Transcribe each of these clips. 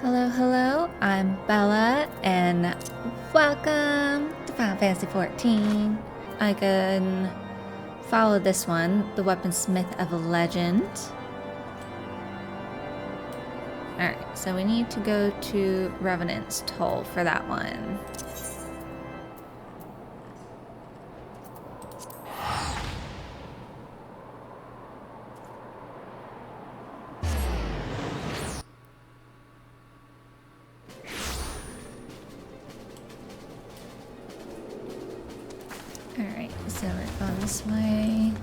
Hello, hello, I'm Bella, and welcome to Final Fantasy XIV. I can follow this one, the Weaponsmith of Legend. Alright, so we need to go to Revenant's Toll for that one. Alright, so we're going this way.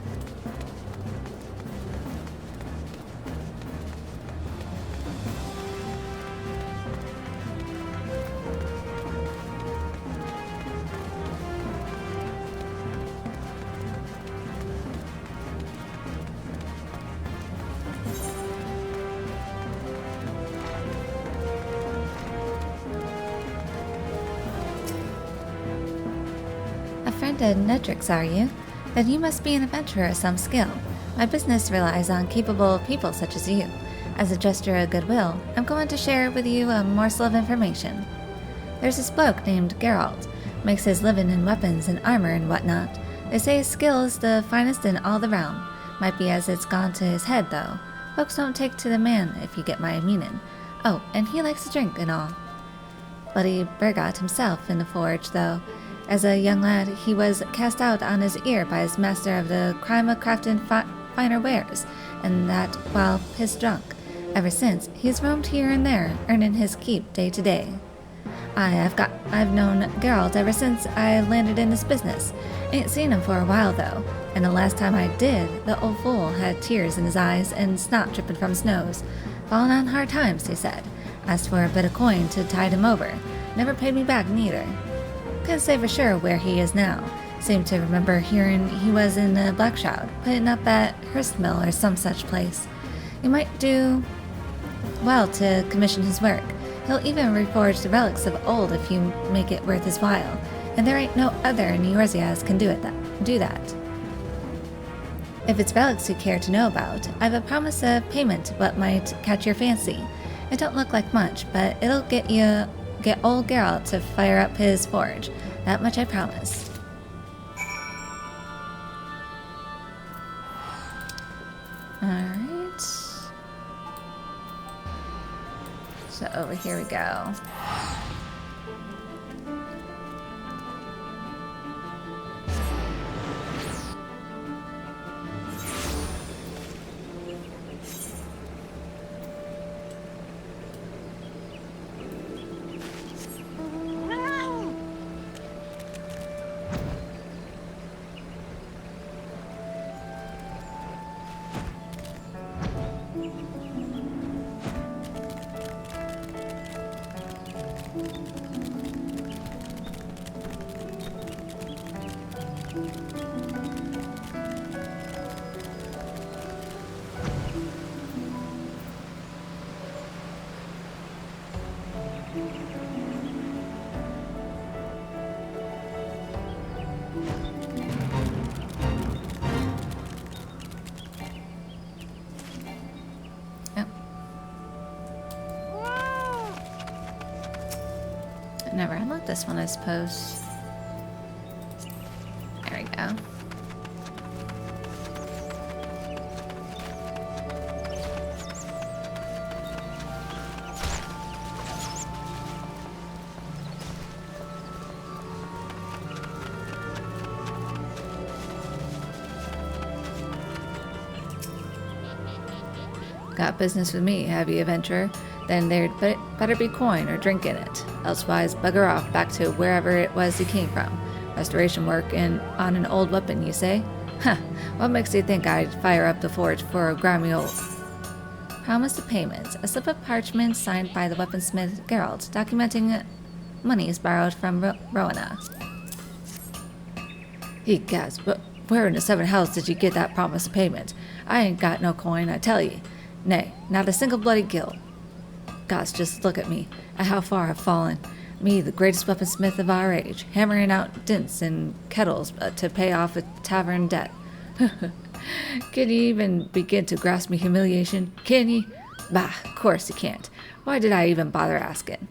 A friend of Nedrick's, are you? Then you must be an adventurer of some skill. My business relies on capable people such as you. As a gesture of goodwill, I'm going to share with you a morsel of information. There's this bloke named Geralt. Makes his living in weapons and armor and whatnot. They say his skill is the finest in all the realm. Might be as it's gone to his head, though. Folks don't take to the man, if you get my meaning. Oh, and he likes to drink and all. Bloody Bergot himself in the forge, though. As a young lad, he was cast out on his ear by his master of the crime of crafting finer wares, and that while piss drunk. Ever since, he's roamed here and there, earning his keep day to day. I've known Geralt ever since I landed in this business. Ain't seen him for a while though, and the last time I did, the old fool had tears in his eyes and snot dripping from his nose. Falling on hard times, he said. Asked for a bit of coin to tide him over. Never paid me back neither. Couldn't say for sure where he is now. Seemed to remember hearing he was in the Blackshroud, putting up at Hurstmill or some such place. You might do well to commission his work. He'll even reforge the relics of old if you make it worth his while, and there ain't no other in Eorzeas can do that. If it's relics you care to know about, I've a promise of payment what might catch your fancy. It don't look like much, but it'll get old Geralt to fire up his forge. That much I promise. Alright. So over here we go. Never unlocked this one, I suppose. There we go. Got business with me, have you, adventurer? Then there'd better be coin or drink in it. Elsewise, bugger off back to wherever it was you came from. Restoration work on an old weapon, you say? Huh, what makes you think I'd fire up the forge for a grimy old... Promise of payment. A slip of parchment signed by the weaponsmith Geralt, documenting monies borrowed from Rowena. He gasped, but where in the seven hells did you get that promise of payment? I ain't got no coin, I tell ye. Nay, not a single bloody gill. Gods, just look at me, at how far I've fallen. Me, the greatest weaponsmith of our age, hammering out dints and kettles to pay off a tavern debt. Can you even begin to grasp me humiliation? Can ye? Bah, of course you can't. Why did I even bother asking?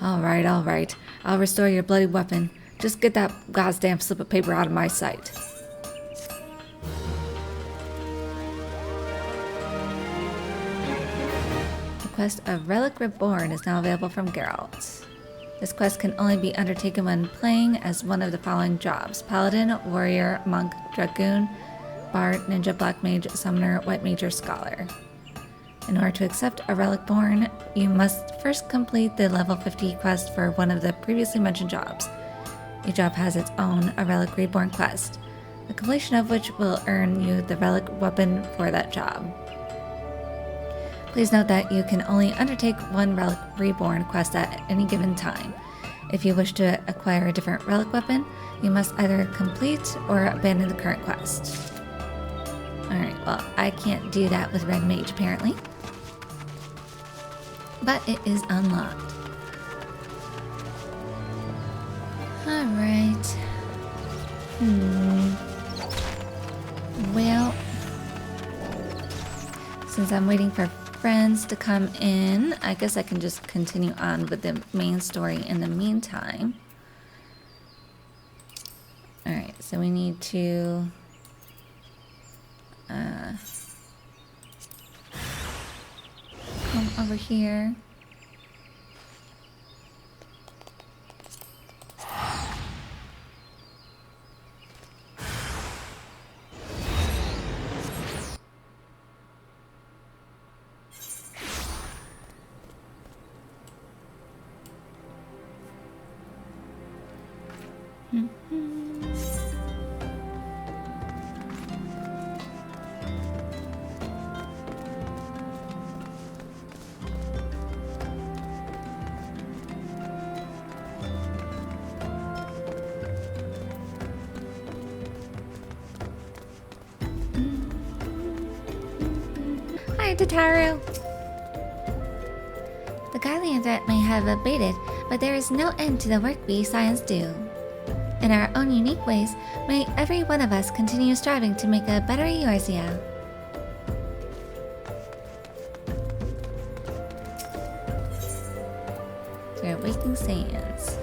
Alright, alright. I'll restore your bloody weapon. Just get that goddamn slip of paper out of my sight. The quest of Relic Reborn is now available from Geralt. This quest can only be undertaken when playing as one of the following jobs: Paladin, Warrior, Monk, Dragoon, Bard, Ninja, Black Mage, Summoner, White Mage, or Scholar. In order to accept a Relic Born, you must first complete the level 50 quest for one of the previously mentioned jobs. Each job has its own A Relic Reborn quest, the completion of which will earn you the Relic weapon for that job. Please note that you can only undertake one Relic Reborn quest at any given time. If you wish to acquire a different Relic weapon, you must either complete or abandon the current quest. Alright, well, I can't do that with Red Mage apparently. But it is unlocked. Alright. Well, since I'm waiting for friends to come in, I guess I can just continue on with the main story in the meantime. Alright, so we need to come over here. Hi, Tataru! The Guardian threat may have abated, but there is no end to the work we science do. In our own unique ways, may every one of us continue striving to make a better Eorzea. Through waking sands.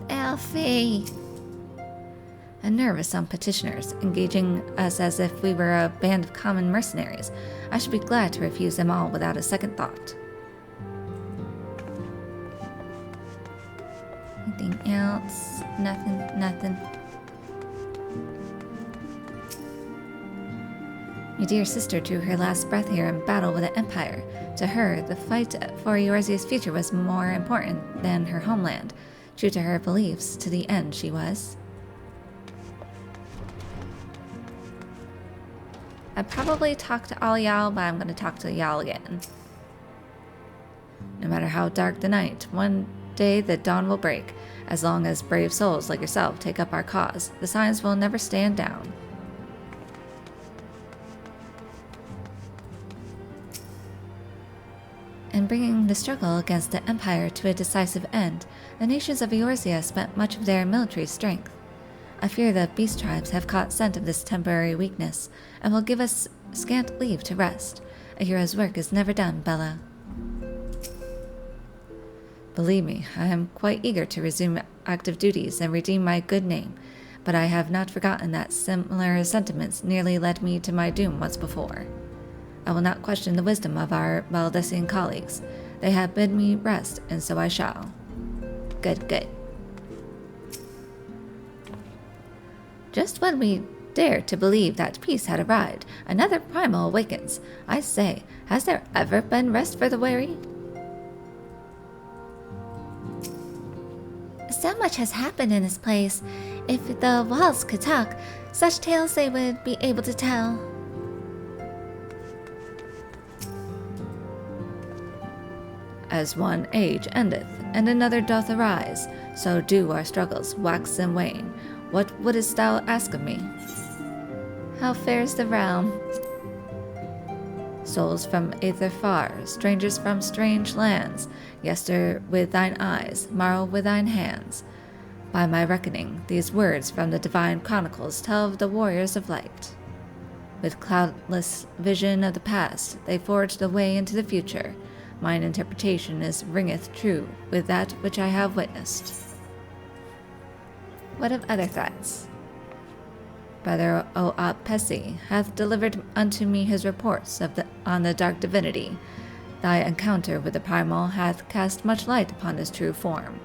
Elfie! A nerve of some petitioners, engaging us as if we were a band of common mercenaries. I should be glad to refuse them all without a second thought. Anything else? Nothing. Your dear sister drew her last breath here in battle with the Empire. To her, the fight for Eorzea's future was more important than her homeland. True to her beliefs, to the end she was. I probably talked to all y'all, but I'm going to talk to y'all again. No matter how dark the night, one day the dawn will break. As long as brave souls like yourself take up our cause, the Science will never stand down. In bringing the struggle against the Empire to a decisive end, the nations of Eorzea spent much of their military strength. I fear the beast tribes have caught scent of this temporary weakness, and will give us scant leave to rest. A hero's work is never done, Bella. Believe me, I am quite eager to resume active duties and redeem my good name, but I have not forgotten that similar sentiments nearly led me to my doom once before. I will not question the wisdom of our Baldessian colleagues. They have bid me rest, and so I shall. Good. Just when we dared to believe that peace had arrived, another primal awakens. I say, has there ever been rest for the weary? So much has happened in this place. If the walls could talk, such tales they would be able to tell. As one age endeth, and another doth arise, so do our struggles wax and wane. What wouldst thou ask of me? How fares the realm? Souls from aether far, strangers from strange lands, yester with thine eyes, morrow with thine hands. By my reckoning, these words from the Divine Chronicles tell of the warriors of light. With cloudless vision of the past, they forged the way into the future. Mine interpretation ringeth true with that which I have witnessed. What of other threats? Brother Oapesi hath delivered unto me his reports on the dark divinity. Thy encounter with the primal hath cast much light upon his true form.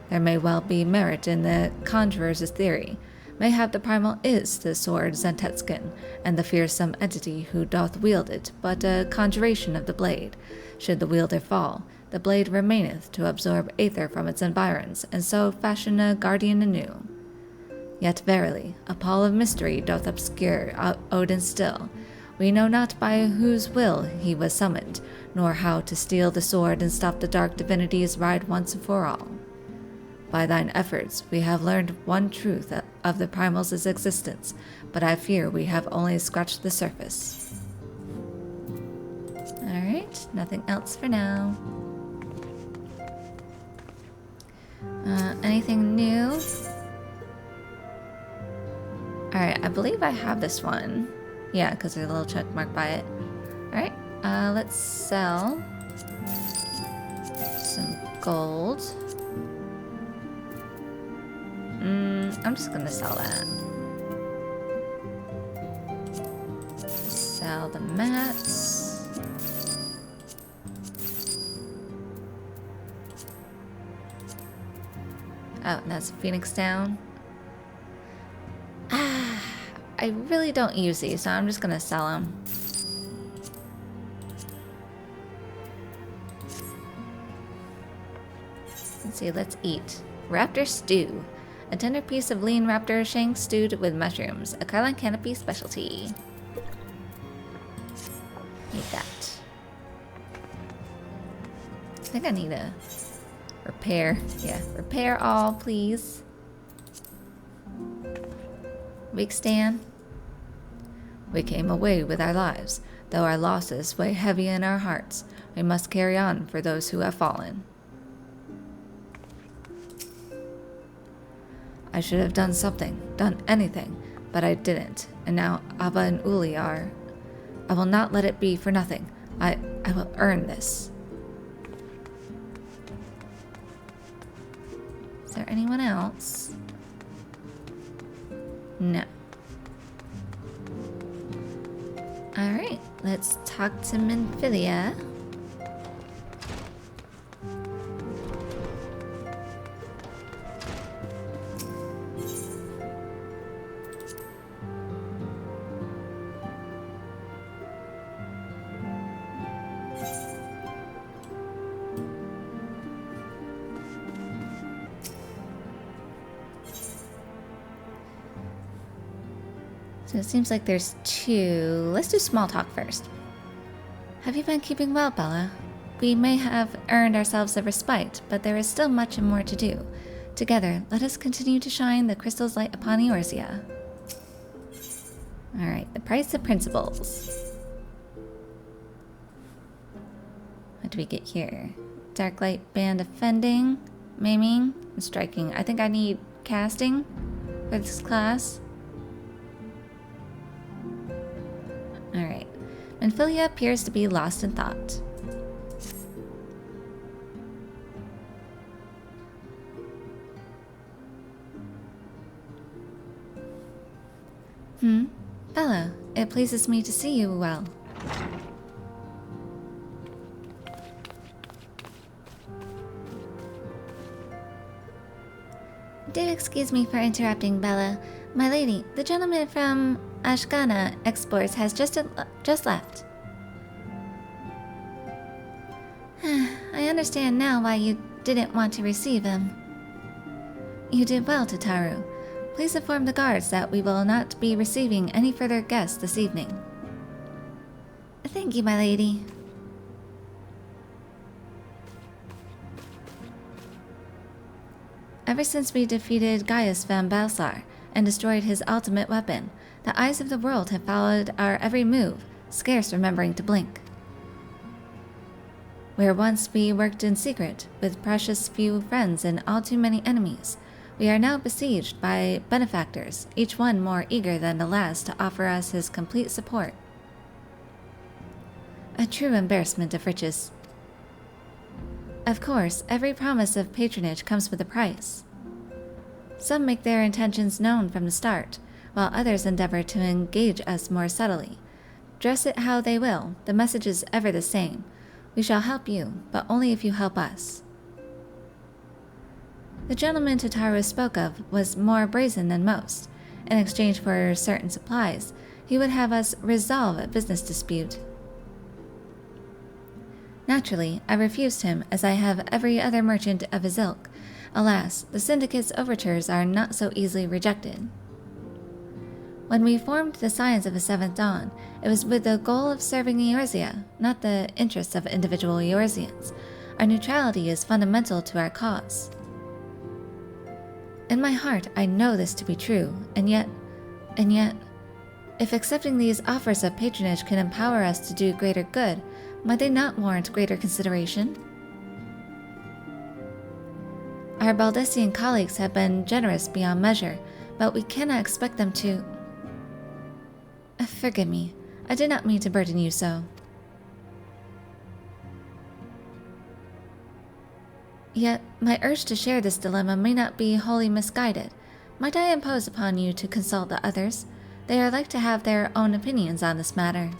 There may well be merit in the conjurer's theory. Mayhap the primal is the sword Zentetskin, and the fearsome entity who doth wield it but a conjuration of the blade. Should the wielder fall, the blade remaineth to absorb aether from its environs, and so fashion a guardian anew. Yet verily, a pall of mystery doth obscure Odin still. We know not by whose will he was summoned, nor how to steal the sword and stop the dark divinity's ride once and for all. By thine efforts, we have learned one truth of the primals' existence, but I fear we have only scratched the surface. Alright, nothing else for now. Anything new? Alright, I believe I have this one. Yeah, because there's a little check mark by it. Alright, let's sell some gold. I'm just gonna sell that. Sell the mats. Oh, and that's Phoenix down. I really don't use these, so I'm just gonna sell them. Let's see, let's eat. Raptor stew. A tender piece of lean raptor shank stewed with mushrooms. A Kylan canopy specialty. Need that. I think I need a repair. Yeah, repair all, please. Weak stand. We came away with our lives. Though our losses weigh heavy in our hearts, we must carry on for those who have fallen. I should have done something, done anything, but I didn't, and now Abba and Uli are. I will not let it be for nothing. I will earn this. Is there anyone else? No. Alright, let's talk to Minfilia. So it seems like there's two. Let's do small talk first. Have you been keeping well, Bella? We may have earned ourselves a respite, but there is still much and more to do. Together, let us continue to shine the crystal's light upon Eorzea. Alright, the price of principles. What do we get here? Dark light band defending, maiming, and striking. I think I need casting for this class. Alright. Minfilia appears to be lost in thought. Bella, it pleases me to see you well. Do excuse me for interrupting, Bella. My lady, the gentleman from Ashgana Exports has just left. I understand now why you didn't want to receive him. You did well, Tataru. Please inform the guards that we will not be receiving any further guests this evening. Thank you, my lady. Ever since we defeated Gaius van Balsar and destroyed his ultimate weapon, the eyes of the world have followed our every move, scarce remembering to blink. Where once we worked in secret, with precious few friends and all too many enemies, We are now besieged by benefactors, each one more eager than the last to offer us his complete support. A true embarrassment of riches. Of course, every promise of patronage comes with a price. Some make their intentions known from the start, while others endeavor to engage us more subtly. Dress it how they will, the message is ever the same. We shall help you, but only if you help us. The gentleman Totaro spoke of was more brazen than most. In exchange for certain supplies, he would have us resolve a business dispute. Naturally, I refused him, as I have every other merchant of his ilk. Alas, the syndicate's overtures are not so easily rejected. When we formed the Scions of the Seventh Dawn, it was with the goal of serving Eorzea, not the interests of individual Eorzeans. Our neutrality is fundamental to our cause. In my heart, I know this to be true, and yet, if accepting these offers of patronage can empower us to do greater good, might they not warrant greater consideration? Our Baldessian colleagues have been generous beyond measure, but we cannot expect them to... Forgive me, I did not mean to burden you so. Yet, my urge to share this dilemma may not be wholly misguided. Might I impose upon you to consult the others? They are like to have their own opinions on this matter.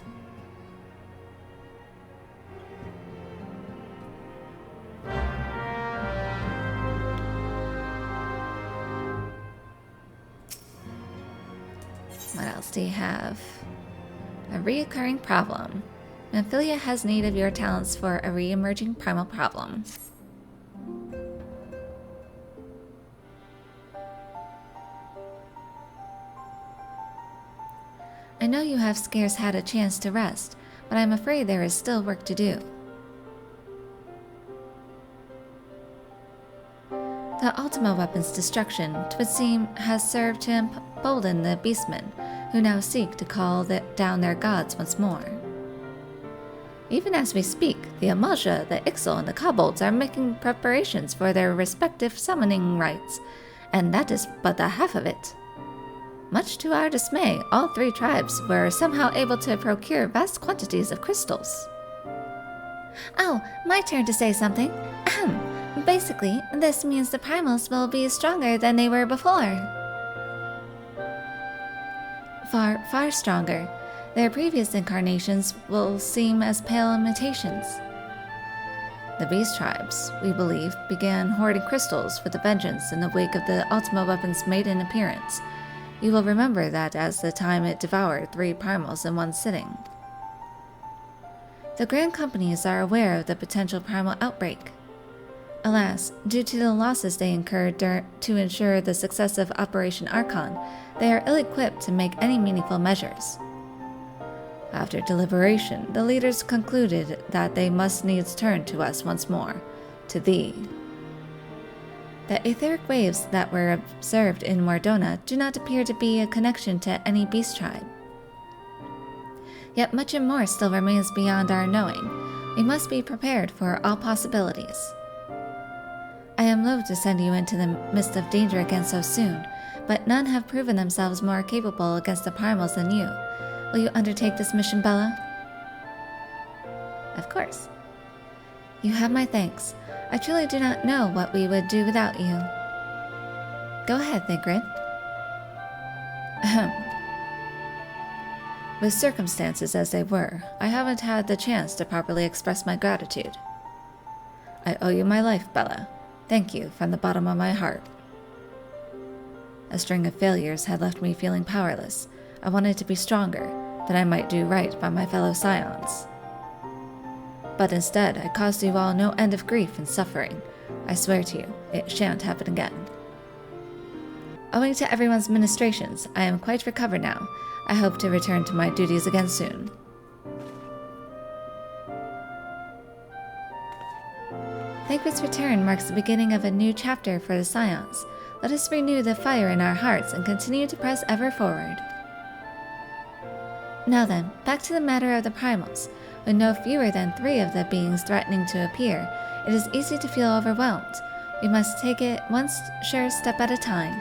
What else do you have? A reoccurring problem. Amphilia has need of your talents for a re-emerging primal problem. I know you have scarce had a chance to rest, but I'm afraid there is still work to do. The Ultima weapon's destruction, 'twould seem, has served to embolden the beastmen, who now seek to call down their gods once more. Even as we speak, the Amalja, the Ixal, and the Kobolds are making preparations for their respective summoning rites, and that is but the half of it. Much to our dismay, all three tribes were somehow able to procure vast quantities of crystals. Oh, my turn to say something. Ahem. Basically, this means the primals will be stronger than they were before. Far, far stronger. Their previous incarnations will seem as pale imitations. The beast tribes, we believe, began hoarding crystals with a vengeance in the wake of the Ultima weapon's maiden appearance. You will remember that as the time it devoured 3 primals in one sitting. The Grand Companies are aware of the potential primal outbreak. Alas, due to the losses they incurred to ensure the success of Operation Archon, they are ill-equipped to make any meaningful measures. After deliberation, the leaders concluded that they must needs turn to us once more, to thee. The etheric waves that were observed in Mordona do not appear to be a connection to any beast tribe. Yet much and more still remains beyond our knowing. We must be prepared for all possibilities. I am loath to send you into the midst of danger again so soon, but none have proven themselves more capable against the primals than you. Will you undertake this mission, Bella? Of course. You have my thanks. I truly do not know what we would do without you. Go ahead, Thygrid. Ahem. With circumstances as they were, I haven't had the chance to properly express my gratitude. I owe you my life, Bella. Thank you from the bottom of my heart. A string of failures had left me feeling powerless. I wanted to be stronger, that I might do right by my fellow scions. But instead, I caused you all no end of grief and suffering. I swear to you, it shan't happen again. Owing to everyone's ministrations, I am quite recovered now. I hope to return to my duties again soon. Thygrid's return marks the beginning of a new chapter for the Scions. Let us renew the fire in our hearts and continue to press ever forward. Now then, back to the matter of the primals. With no fewer than 3 of the beings threatening to appear, it is easy to feel overwhelmed. We must take it one sure step at a time.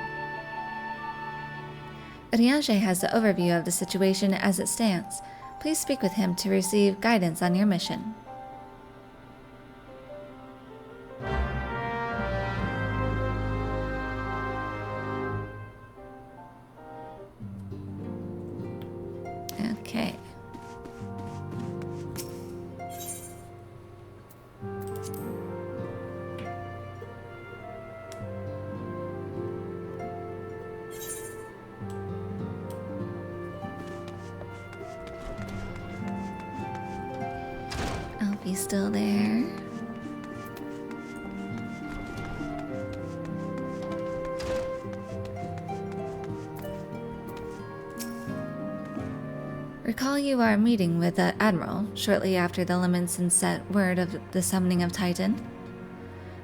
Urianger has the overview of the situation as it stands. Please speak with him to receive guidance on your mission. Okay. I'll be still there. Recall you are meeting with the Admiral shortly after the Lemonson sent word of the summoning of Titan.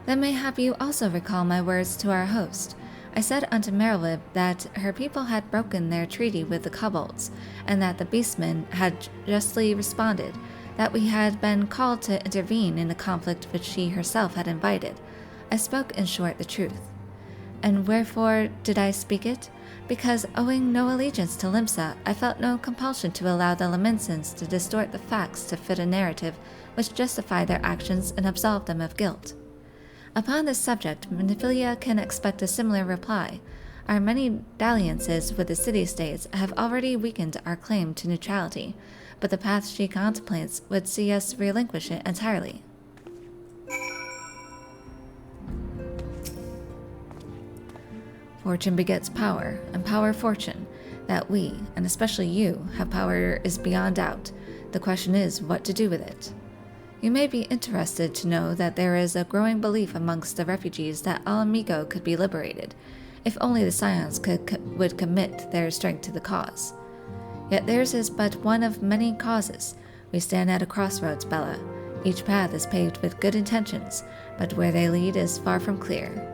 Then mayhap you also recall my words to our host. I said unto Merylwib that her people had broken their treaty with the kobolds, and that the beastmen had justly responded, that we had been called to intervene in a conflict which she herself had invited. I spoke in short the truth. And wherefore did I speak it? Because, owing no allegiance to Limsa, I felt no compulsion to allow the Lamensons to distort the facts to fit a narrative which justified their actions and absolved them of guilt. Upon this subject, Maniphilia can expect a similar reply. Our many dalliances with the city-states have already weakened our claim to neutrality, but the path she contemplates would see us relinquish it entirely. Fortune begets power, and power fortune. That we, and especially you, have power is beyond doubt. The question is what to do with it. You may be interested to know that there is a growing belief amongst the refugees that Alamigo could be liberated, if only the Scions would commit their strength to the cause. Yet theirs is but one of many causes. We stand at a crossroads, Bella. Each path is paved with good intentions, but where they lead is far from clear.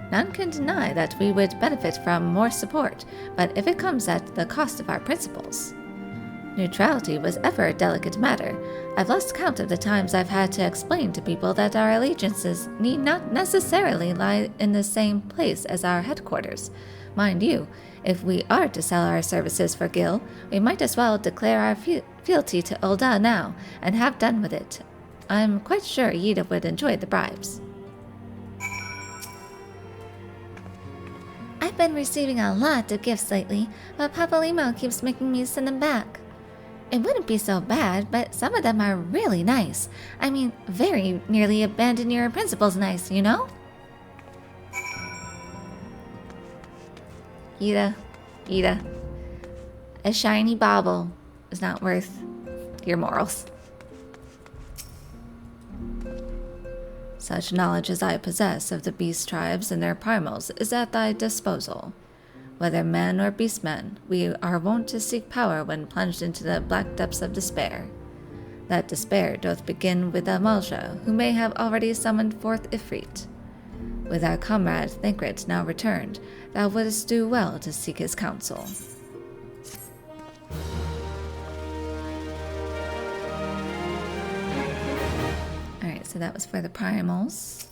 None can deny that we would benefit from more support, but if it comes at the cost of our principles. Neutrality was ever a delicate matter. I've lost count of the times I've had to explain to people that our allegiances need not necessarily lie in the same place as our headquarters. Mind you, if we are to sell our services for Gil, we might as well declare our fealty to Ul'dah now, and have done with it. I'm quite sure Yida would enjoy the bribes. I've been receiving a lot of gifts lately, but Papalimo keeps making me send them back. It wouldn't be so bad, but some of them are really nice. I mean, very nearly abandon your principles nice, you know? Yida. A shiny bauble is not worth your morals. Such knowledge as I possess of the beast tribes and their primals is at thy disposal. Whether men or beastmen, we are wont to seek power when plunged into the black depths of despair. That despair doth begin with Amalja, who may have already summoned forth Ifrit. With our comrade Thancred now returned, thou wouldst do well to seek his counsel. Alright, so that was for the primals.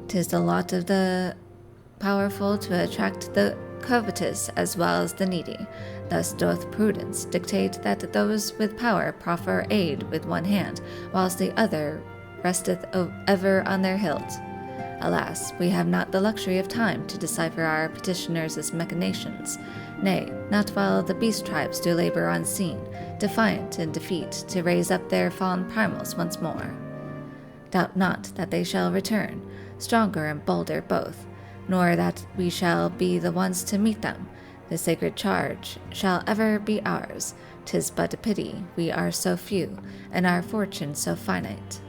'Tis the lot of the powerful to attract the covetous as well as the needy. Thus doth prudence dictate that those with power proffer aid with one hand, whilst the other resteth ever on their hilt. Alas, we have not the luxury of time to decipher our petitioners' machinations. Nay, not while the beast tribes do labor unseen, defiant in defeat, to raise up their fallen primals once more. Doubt not that they shall return, stronger and bolder both, nor that we shall be the ones to meet them. The sacred charge shall ever be ours. 'Tis but a pity we are so few, and our fortune so finite.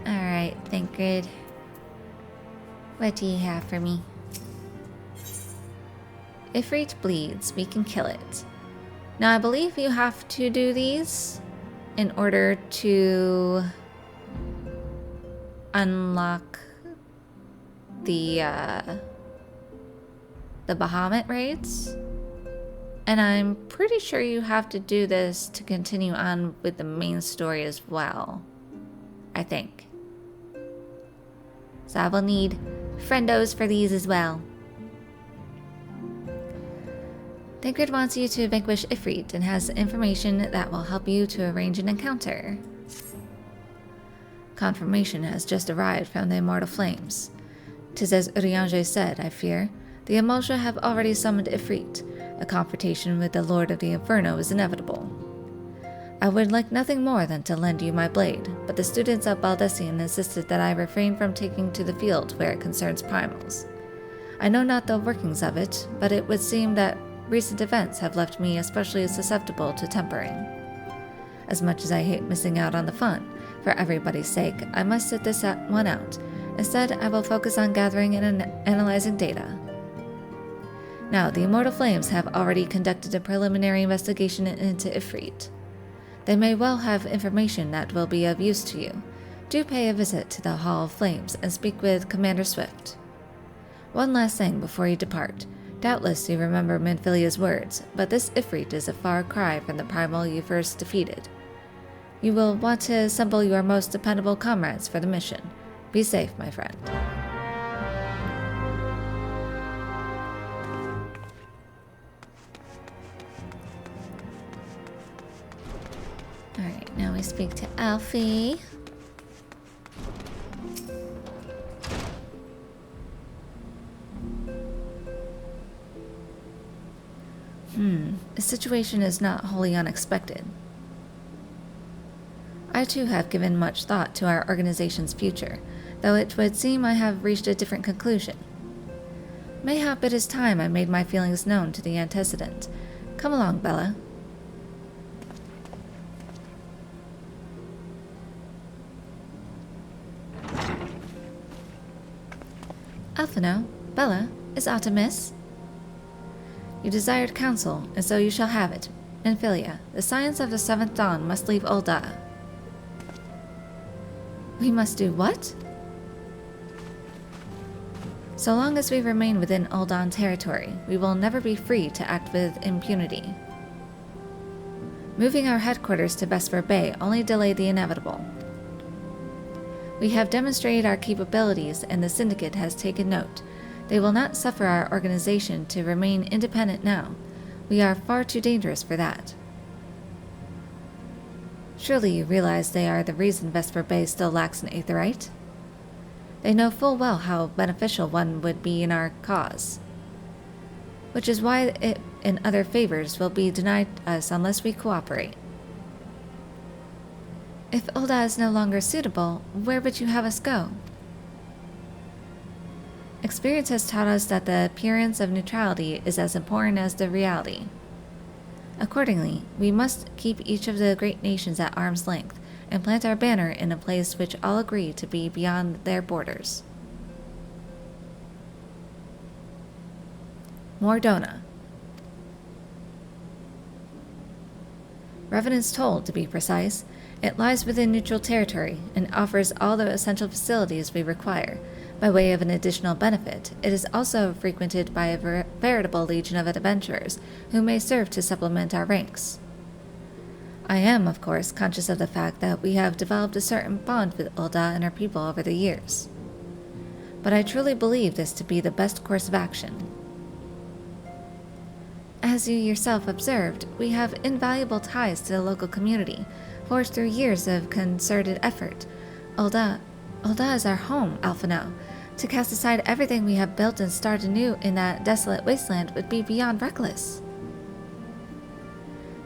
Alright, Thancred. What do you have for me? If Ifrit bleeds, we can kill it. Now I believe you have to do these in order to unlock the Bahamut raids. And I'm pretty sure you have to do this to continue on with the main story as well. I think. So I will need friendos for these as well. Thancred wants you to vanquish Ifrit and has information that will help you to arrange an encounter. Confirmation has just arrived from the Immortal Flames. 'Tis as Urianger said, I fear. The Emulsia have already summoned Ifrit. A confrontation with the Lord of the Inferno is inevitable. I would like nothing more than to lend you my blade, but the students of Baldessian insisted that I refrain from taking to the field where it concerns primals. I know not the workings of it, but it would seem that recent events have left me especially susceptible to tempering. As much as I hate missing out on the fun, for everybody's sake, I must sit this one out. Instead, I will focus on gathering and analyzing data. Now, the Immortal Flames have already conducted a preliminary investigation into Ifrit. They may well have information that will be of use to you. Do pay a visit to the Hall of Flames and speak with Commander Swift. One last thing before you depart. Doubtless you remember Manphilia's words, but this Ifrit is a far cry from the primal you first defeated. You will want to assemble your most dependable comrades for the mission. Be safe, my friend. Alright, now we speak to Alfie. The situation is not wholly unexpected. I too have given much thought to our organization's future, though it would seem I have reached a different conclusion. Mayhap it is time I made my feelings known to the antecedent. Come along, Bella. Alphino, Bella, is aught amiss? You desired counsel, and so you shall have it. Memphilia, the science of the Seventh Dawn must leave Ul'dah. We must do what? So long as we remain within Ul'dah territory, we will never be free to act with impunity. Moving our headquarters to Vesper Bay only delayed the inevitable. We have demonstrated our capabilities, and the Syndicate has taken note. They will not suffer our organization to remain independent now. We are far too dangerous for that. Surely you realize they are the reason Vesper Bay still lacks an aetheryte? They know full well how beneficial one would be in our cause. Which is why it and other favors will be denied us unless we cooperate. If Ul'dah is no longer suitable, where would you have us go? Experience has taught us that the appearance of neutrality is as important as the reality. Accordingly, we must keep each of the great nations at arm's length and plant our banner in a place which all agree to be beyond their borders. Mordona. Revenant's Toll, to be precise. It lies within neutral territory and offers all the essential facilities we require. By way of an additional benefit, it is also frequented by a veritable legion of adventurers who may serve to supplement our ranks. I am, of course, conscious of the fact that we have developed a certain bond with Ul'dah and her people over the years. But I truly believe this to be the best course of action. As you yourself observed, we have invaluable ties to the local community, forged through years of concerted effort. Ul'dah is our home, Alphino. To cast aside everything we have built and start anew in that desolate wasteland would be beyond reckless.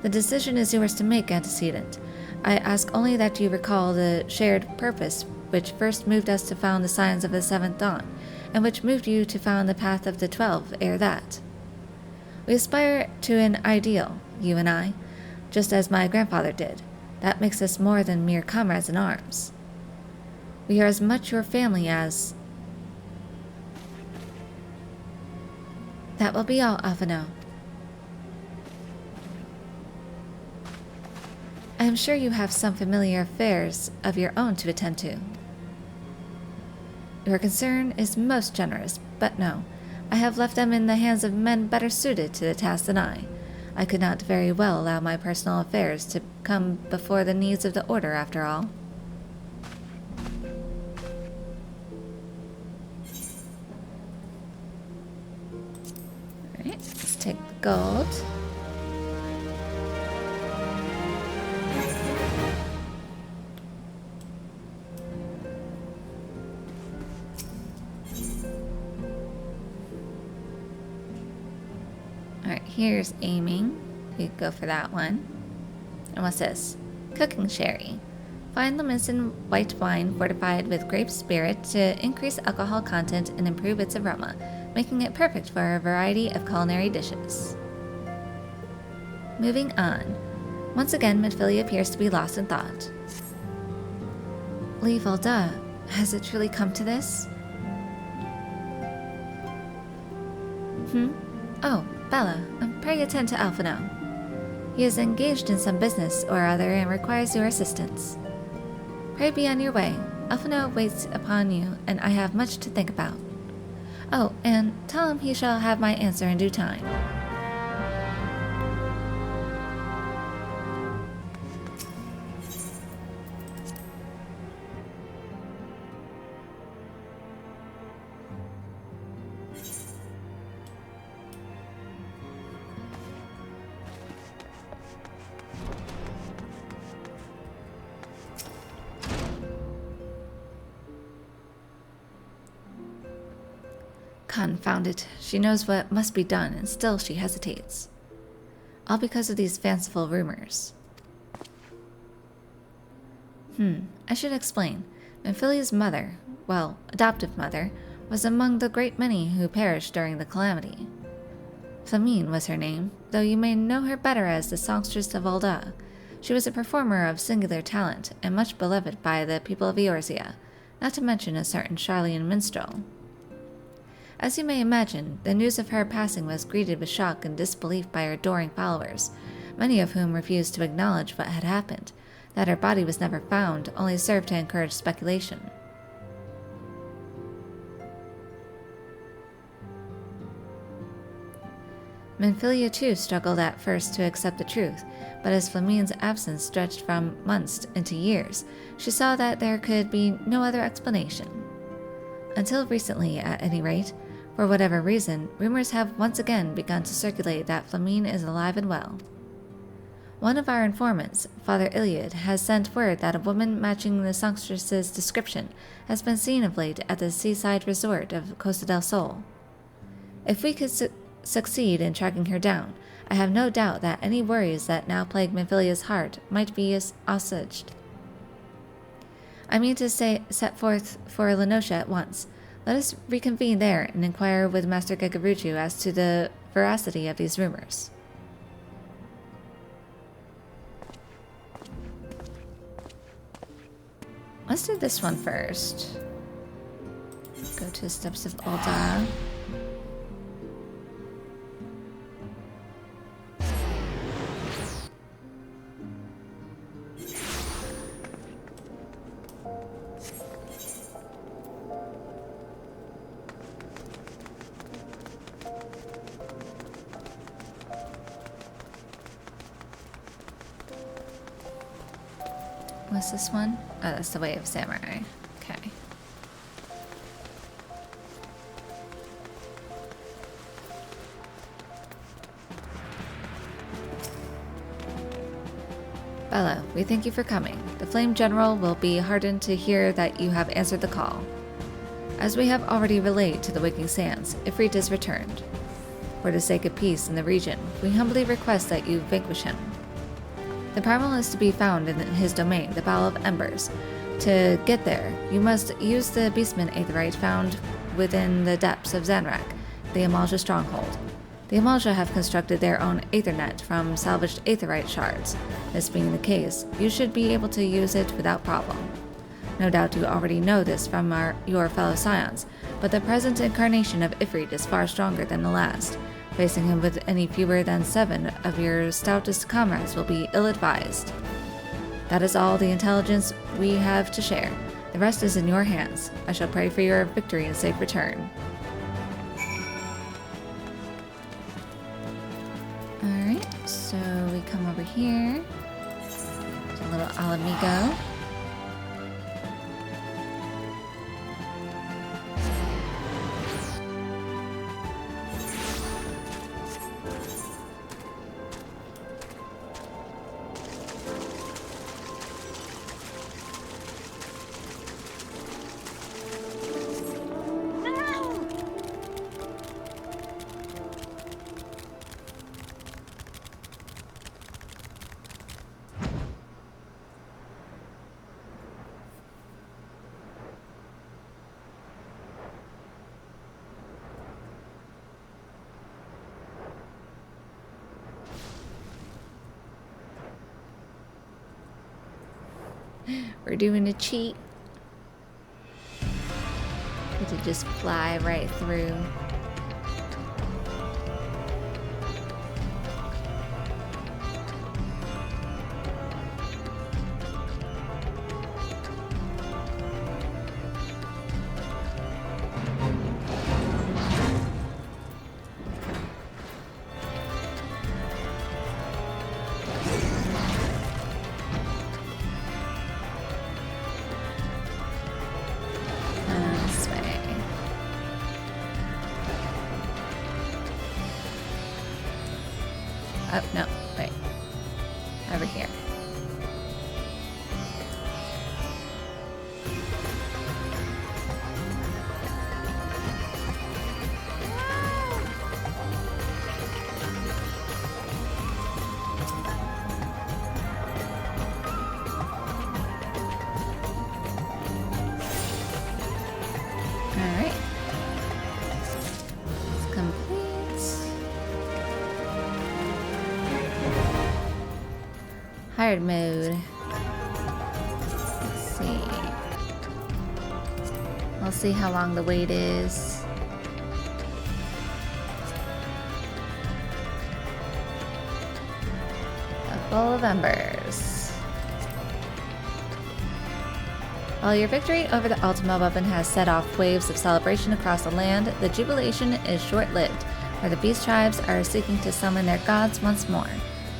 The decision is yours to make, Antecedent. I ask only that you recall the shared purpose which first moved us to found the Scions of the Seventh Dawn, and which moved you to found the Path of the 12 ere that. We aspire to an ideal, you and I, just as my grandfather did. That makes us more than mere comrades in arms. We are as much your family as... That will be all, Alphino. I am sure you have some familiar affairs of your own to attend to. Your concern is most generous, but no. I have left them in the hands of men better suited to the task than I. I could not very well allow my personal affairs to come before the needs of the Order, after all. Alright, let's take the gold. Alright, here's aiming. We could go for that one. And what's this? Cooking sherry. Find Limousin white wine fortified with grape spirit to increase alcohol content and improve its aroma, making it perfect for a variety of culinary dishes. Moving on. Once again, Midfilia appears to be lost in thought. Lee Volda, has it truly come to this? Oh, Bella, pray attend to Alphino. He is engaged in some business or other and requires your assistance. Pray be on your way. Alphino waits upon you, and I have much to think about. Oh, and tell him he shall have my answer in due time. Confound it. She knows what must be done, and still she hesitates. All because of these fanciful rumors. I should explain. Minfilia's mother, well, adoptive mother, was among the great many who perished during the calamity. Flamine was her name, though you may know her better as the songstress of Volda. She was a performer of singular talent, and much beloved by the people of Eorzea, not to mention a certain Charlian minstrel. As you may imagine, the news of her passing was greeted with shock and disbelief by her adoring followers, many of whom refused to acknowledge what had happened. That her body was never found only served to encourage speculation. Minfilia too struggled at first to accept the truth, but as Flamine's absence stretched from months into years, she saw that there could be no other explanation. Until recently, at any rate, for whatever reason, rumors have once again begun to circulate that Flamine is alive and well. One of our informants, Father Iliad, has sent word that a woman matching the songstress's description has been seen of late at the seaside resort of Costa del Sol. If we could succeed in tracking her down, I have no doubt that any worries that now plague Minfilia's heart might be assuaged. I mean to set forth for Lenosha at once. Let us reconvene there and inquire with Master Gegaruchu as to the veracity of these rumors. Let's do this one first. Go to the steps of Ul'dah. What's this one? Oh, that's the Way of Samurai. Okay. Bella, we thank you for coming. The Flame General will be heartened to hear that you have answered the call. As we have already relayed to the Waking Sands, Ifrit is returned. For the sake of peace in the region, we humbly request that you vanquish him. The primal is to be found in his domain, the Bowl of Embers. To get there, you must use the Beastman Aetherite found within the depths of Zanrak, the Amalja stronghold. The Amalja have constructed their own Aethernet from salvaged Aetherite shards. This being the case, you should be able to use it without problem. No doubt you already know this from your fellow Scions, but the present incarnation of Ifrit is far stronger than the last. Facing him with any fewer than 7 of your stoutest comrades will be ill-advised. That is all the intelligence we have to share. The rest is in your hands. I shall pray for your victory and safe return. Alright. So we come over here to a little Alamigo. We're doing a cheat. To just fly right through. Oh, no, wait. Over here. Alright. It's complete. Hard mode. Let's see. We'll see how long the wait is. A bowl of embers. While your victory over the Ultima weapon has set off waves of celebration across the land, the jubilation is short-lived, where the beast tribes are seeking to summon their gods once more.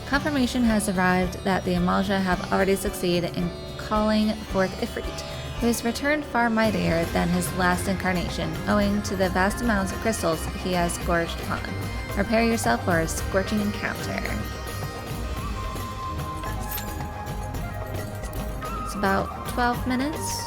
Confirmation has arrived that the Amalja have already succeeded in calling forth Ifrit, who has returned far mightier than his last incarnation, owing to the vast amounts of crystals he has gorged upon. Prepare yourself for a scorching encounter. It's about 12 minutes.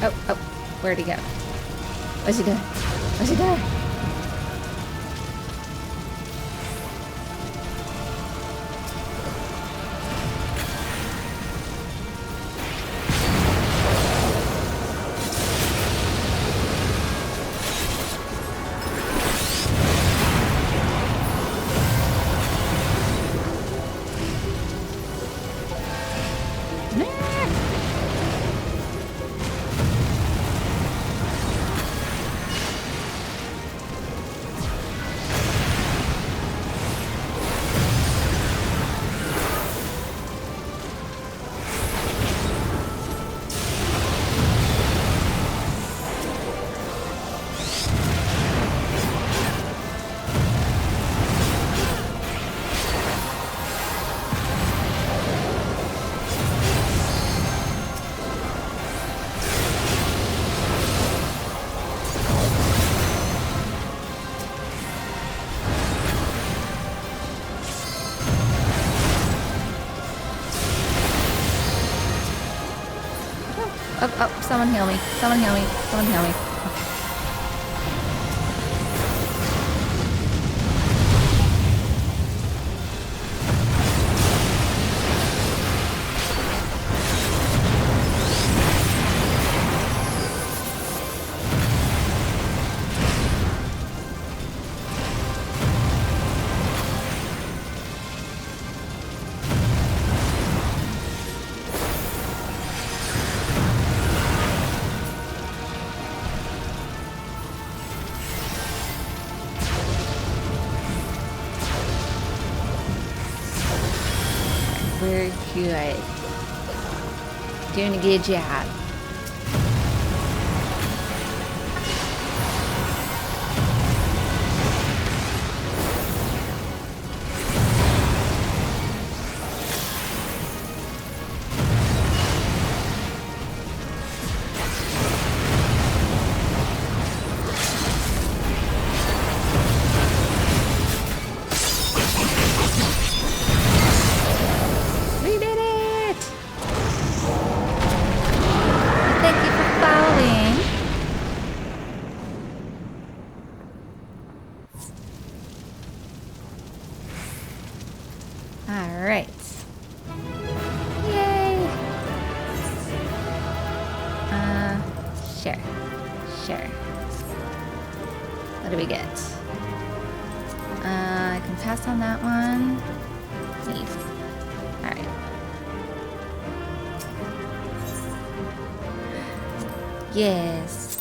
Oh, where'd he go? Where's he going? Where's he going? Oh, someone heal me. Someone heal me. Someone heal me. We're good. Doing a good job. Alright. Yay! Sure. Sure. What do we get? I can pass on that one. Neat. Alright. Yes.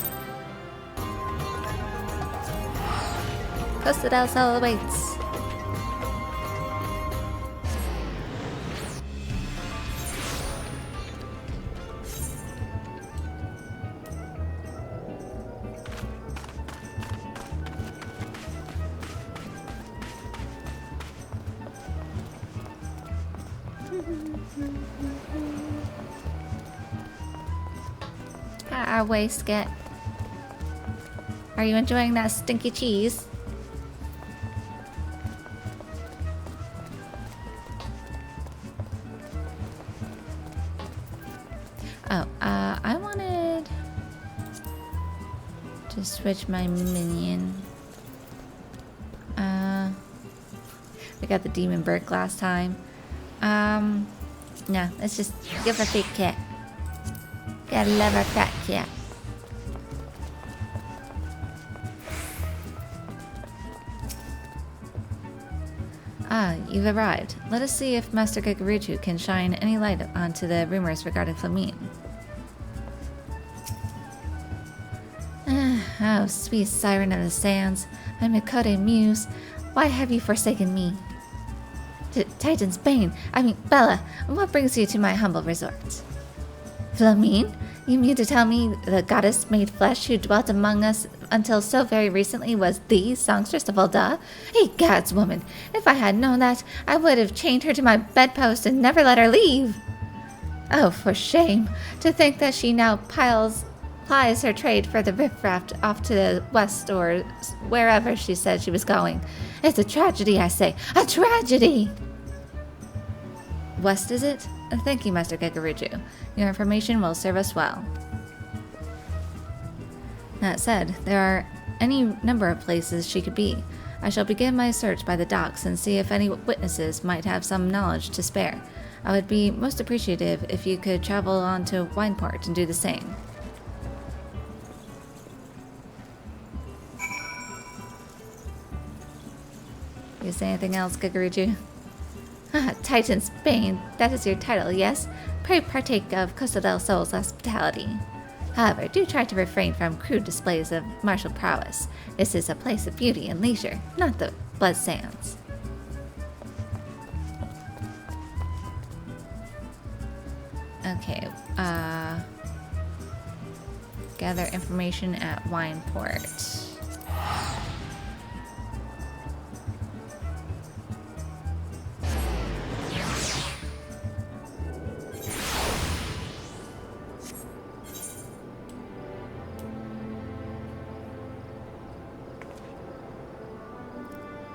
Costa del Sol awaits. Waistcoat. Are you enjoying that stinky cheese? Oh, I wanted to switch my minion. We got the demon bird last time. No, let's just give a big cat. Gotta love our fat cat. Ah, you've arrived. Let us see if Master Gagaruchu can shine any light onto the rumors regarding Flamine. Oh, sweet siren of the sands, my Mikode muse, why have you forsaken me? Titan's Bane, Bella, what brings you to my humble resort? Flamine? You mean to tell me the goddess made flesh who dwelt among us until so very recently was the songstress of Ul'dah? Egads, woman, if I had known that, I would have chained her to my bedpost and never let her leave. Oh, for shame, to think that she now plies her trade for the riffraff off to the west or wherever she said she was going. It's a tragedy, I say, a tragedy! West, is it? Thank you, Master Gagaruchu. Your information will serve us well. That said, there are any number of places she could be. I shall begin my search by the docks and see if any witnesses might have some knowledge to spare. I would be most appreciative if you could travel on to Wineport and do the same. You say anything else, Gagaruchu? Titan's Bane, that is your title, yes? Pray partake of Costa del Sol's hospitality. However, do try to refrain from crude displays of martial prowess. This is a place of beauty and leisure, not the blood sands. Okay, gather information at Wineport.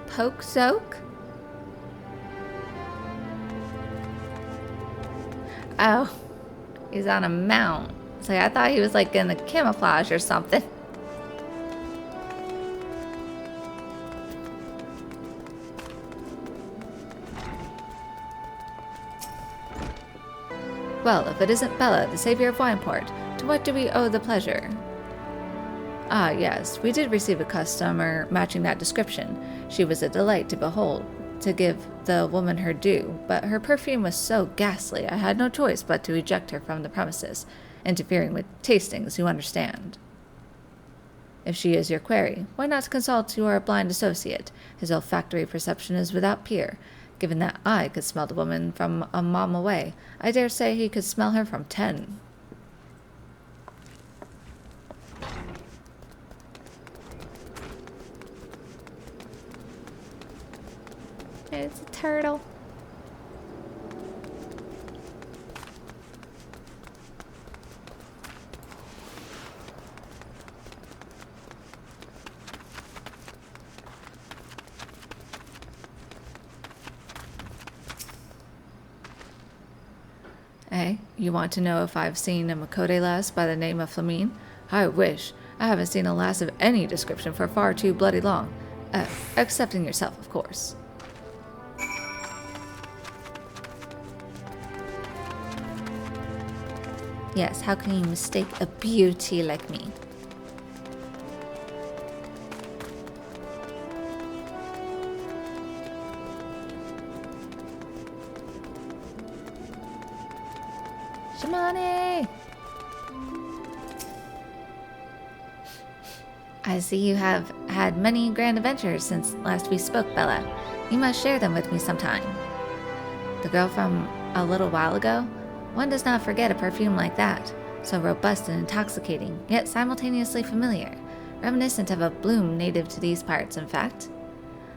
Poke Soak? Oh, he's on a mount. It's like, I thought he was like in the camouflage or something. Well, if it isn't Bella, the savior of Wineport, to what do we owe the pleasure? Ah, yes, we did receive a customer matching that description. She was a delight to behold, to give the woman her due, but her perfume was so ghastly I had no choice but to eject her from the premises, interfering with tastings, you understand. If she is your query, why not consult your blind associate? His olfactory perception is without peer. Given that I could smell the woman from a mile away, I dare say he could smell her from 10. It's a turtle. Hey, you want to know if I've seen a Makode lass by the name of Flamine? I wish. I haven't seen a lass of any description for far too bloody long. Excepting yourself, of course. Yes, how can you mistake a beauty like me? Shimane! I see you have had many grand adventures since last we spoke, Bella. You must share them with me sometime. The girl from a little while ago? One does not forget a perfume like that, so robust and intoxicating, yet simultaneously familiar, reminiscent of a bloom native to these parts, in fact.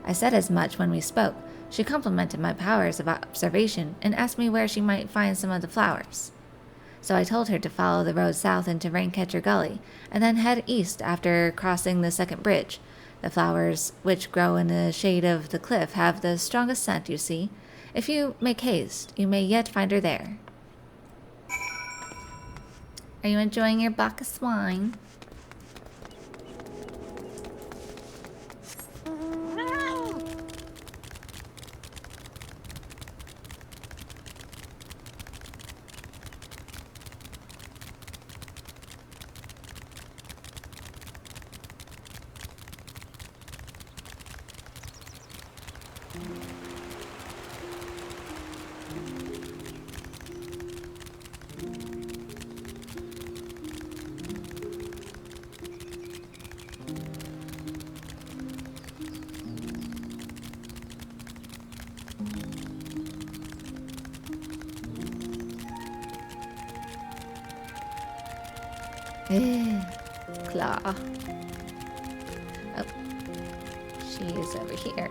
I said as much when we spoke. She complimented my powers of observation and asked me where she might find some of the flowers. So I told her to follow the road south into Raincatcher Gully, and then head east after crossing the second bridge. The flowers, which grow in the shade of the cliff, have the strongest scent, you see. If you make haste, you may yet find her there. Are you enjoying your Bacchus wine? Claw. Oh, she is over here.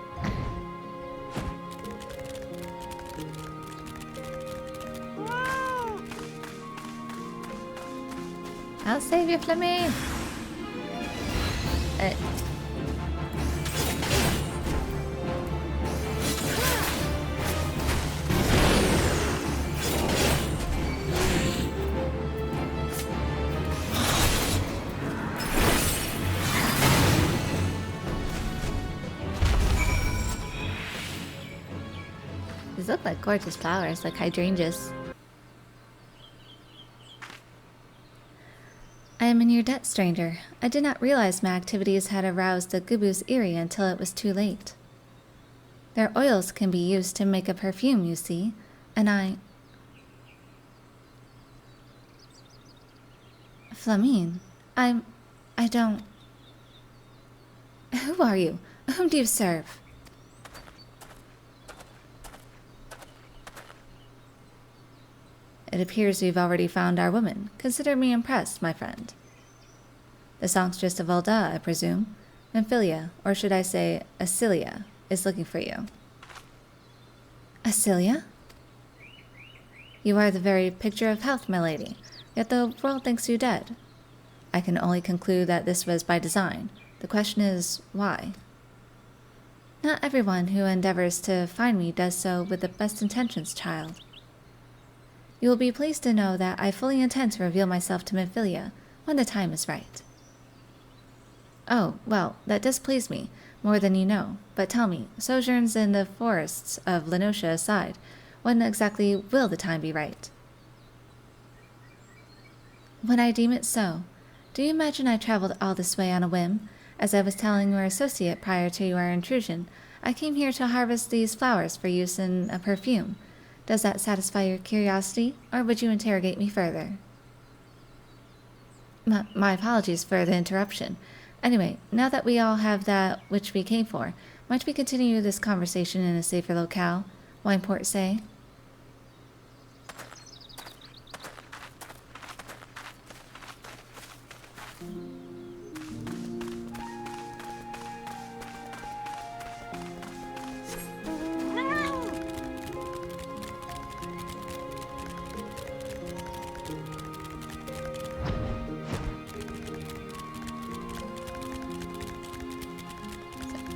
I'll save you, Flammy. These look like gorgeous flowers, like hydrangeas. I am in your debt, stranger. I did not realize my activities had aroused the Gubu's Eerie until it was too late. Their oils can be used to make a perfume, you see, and Flamine, I don't... Who are you? Whom do you serve? It appears we've already found our woman. Consider me impressed, my friend. The songstress of Alda, I presume. Amphilia, or should I say Acilia, is looking for you. Acilia? You are the very picture of health, my lady, yet the world thinks you dead. I can only conclude that this was by design. The question is, why? Not everyone who endeavors to find me does so with the best intentions, child. You will be pleased to know that I fully intend to reveal myself to Minfilia when the time is right. Oh, well, that does please me, more than you know. But tell me, sojourns in the forests of Lenosha aside, when exactly will the time be right? When I deem it so. Do you imagine I traveled all this way on a whim? As I was telling your associate prior to your intrusion, I came here to harvest these flowers for use in a perfume. Does that satisfy your curiosity, or would you interrogate me further? My apologies for the interruption. Anyway, now that we all have that which we came for, might we continue this conversation in a safer locale? Wineport say?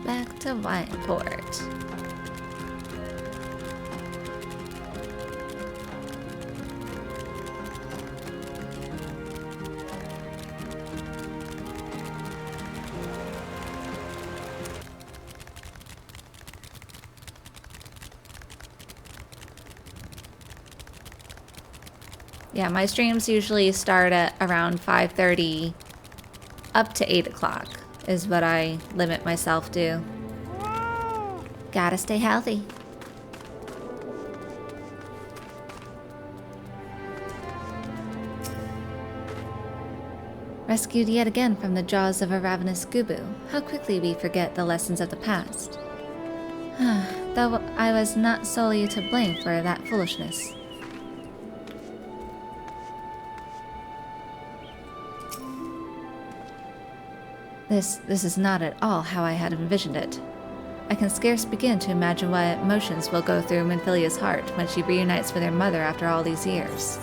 Back to Wineport. Yeah, my streams usually start at around 5:30 up to 8 o'clock is what I limit myself to. Gotta stay healthy. Rescued yet again from the jaws of a ravenous Gubu. How quickly we forget the lessons of the past. Though I was not solely to blame for that foolishness. This is not at all how I had envisioned it. I can scarce begin to imagine what emotions will go through Minfilia's heart when she reunites with her mother after all these years.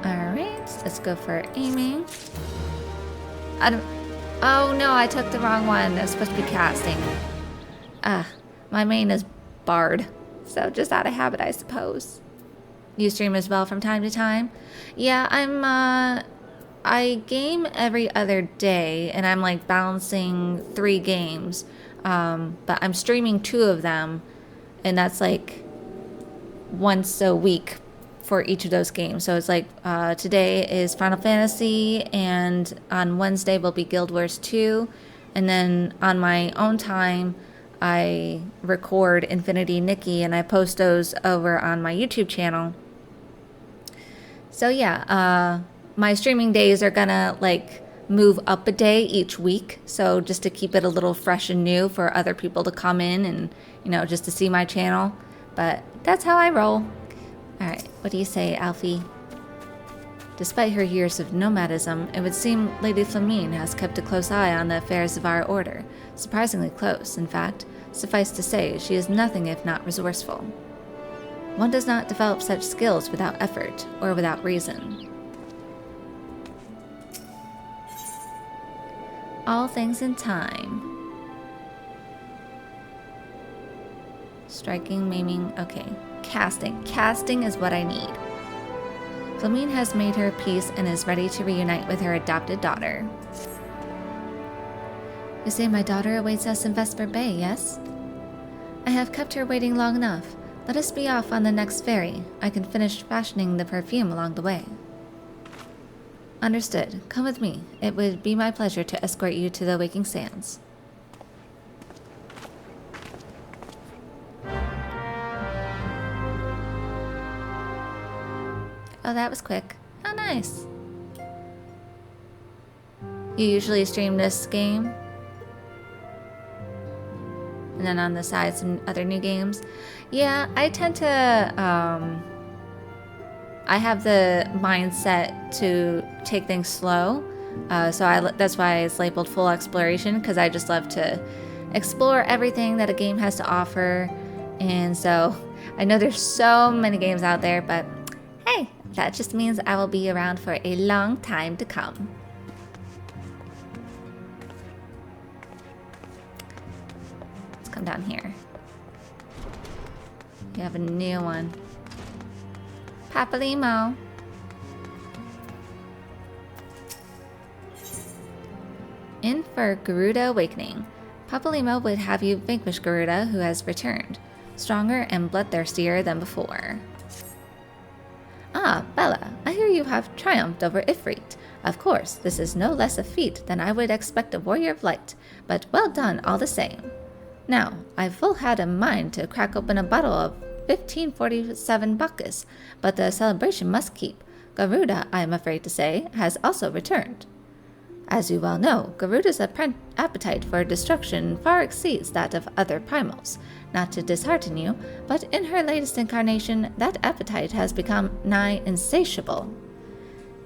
Alright, let's go for aiming. Oh no, I took the wrong one. I was supposed to be casting. My main is Bard, so just out of habit, I suppose. You stream as well from time to time? Yeah, I game every other day, and I'm like balancing 3 games. But I'm streaming 2 of them, and that's like once a week for each of those games. So it's like today is Final Fantasy, and on Wednesday will be Guild Wars 2, and then on my own time I record Infinity Nikki and I post those over on my YouTube channel. So yeah, my streaming days are gonna like move up a day each week, so just to keep it a little fresh and new for other people to come in and, you know, just to see my channel. But that's how I roll. Alright, what do you say, Alfie? Despite her years of nomadism, it would seem Lady Flamine has kept a close eye on the affairs of our order. Surprisingly close, in fact. Suffice to say, she is nothing if not resourceful. One does not develop such skills without effort, or without reason. All things in time. Striking, maiming, okay. Casting. Casting is what I need. Flamine has made her peace and is ready to reunite with her adopted daughter. You say my daughter awaits us in Vesper Bay, yes? I have kept her waiting long enough. Let us be off on the next ferry. I can finish fashioning the perfume along the way. Understood. Come with me. It would be my pleasure to escort you to the Waking Sands. Oh, that was quick. Oh, nice. You usually stream this game? And then on the side, some other new games? Yeah, I tend to, I have the mindset to take things slow, so that's why it's labeled full exploration, because I just love to explore everything that a game has to offer. And so I know there's so many games out there, but hey, that just means I will be around for a long time to come. Let's come down here. You have a new one. Papalimo. In for Garuda Awakening. Papalimo would have you vanquish Garuda, who has returned, stronger and bloodthirstier than before. Ah, Bella, I hear you have triumphed over Ifrit. Of course, this is no less a feat than I would expect a warrior of light, but well done all the same. Now, I've full had a mind to crack open a bottle of 1547 Bacchus, but the celebration must keep. Garuda, I am afraid to say, has also returned. As you well know, Garuda's appetite for destruction far exceeds that of other primals. Not to dishearten you, but in her latest incarnation, that appetite has become nigh insatiable.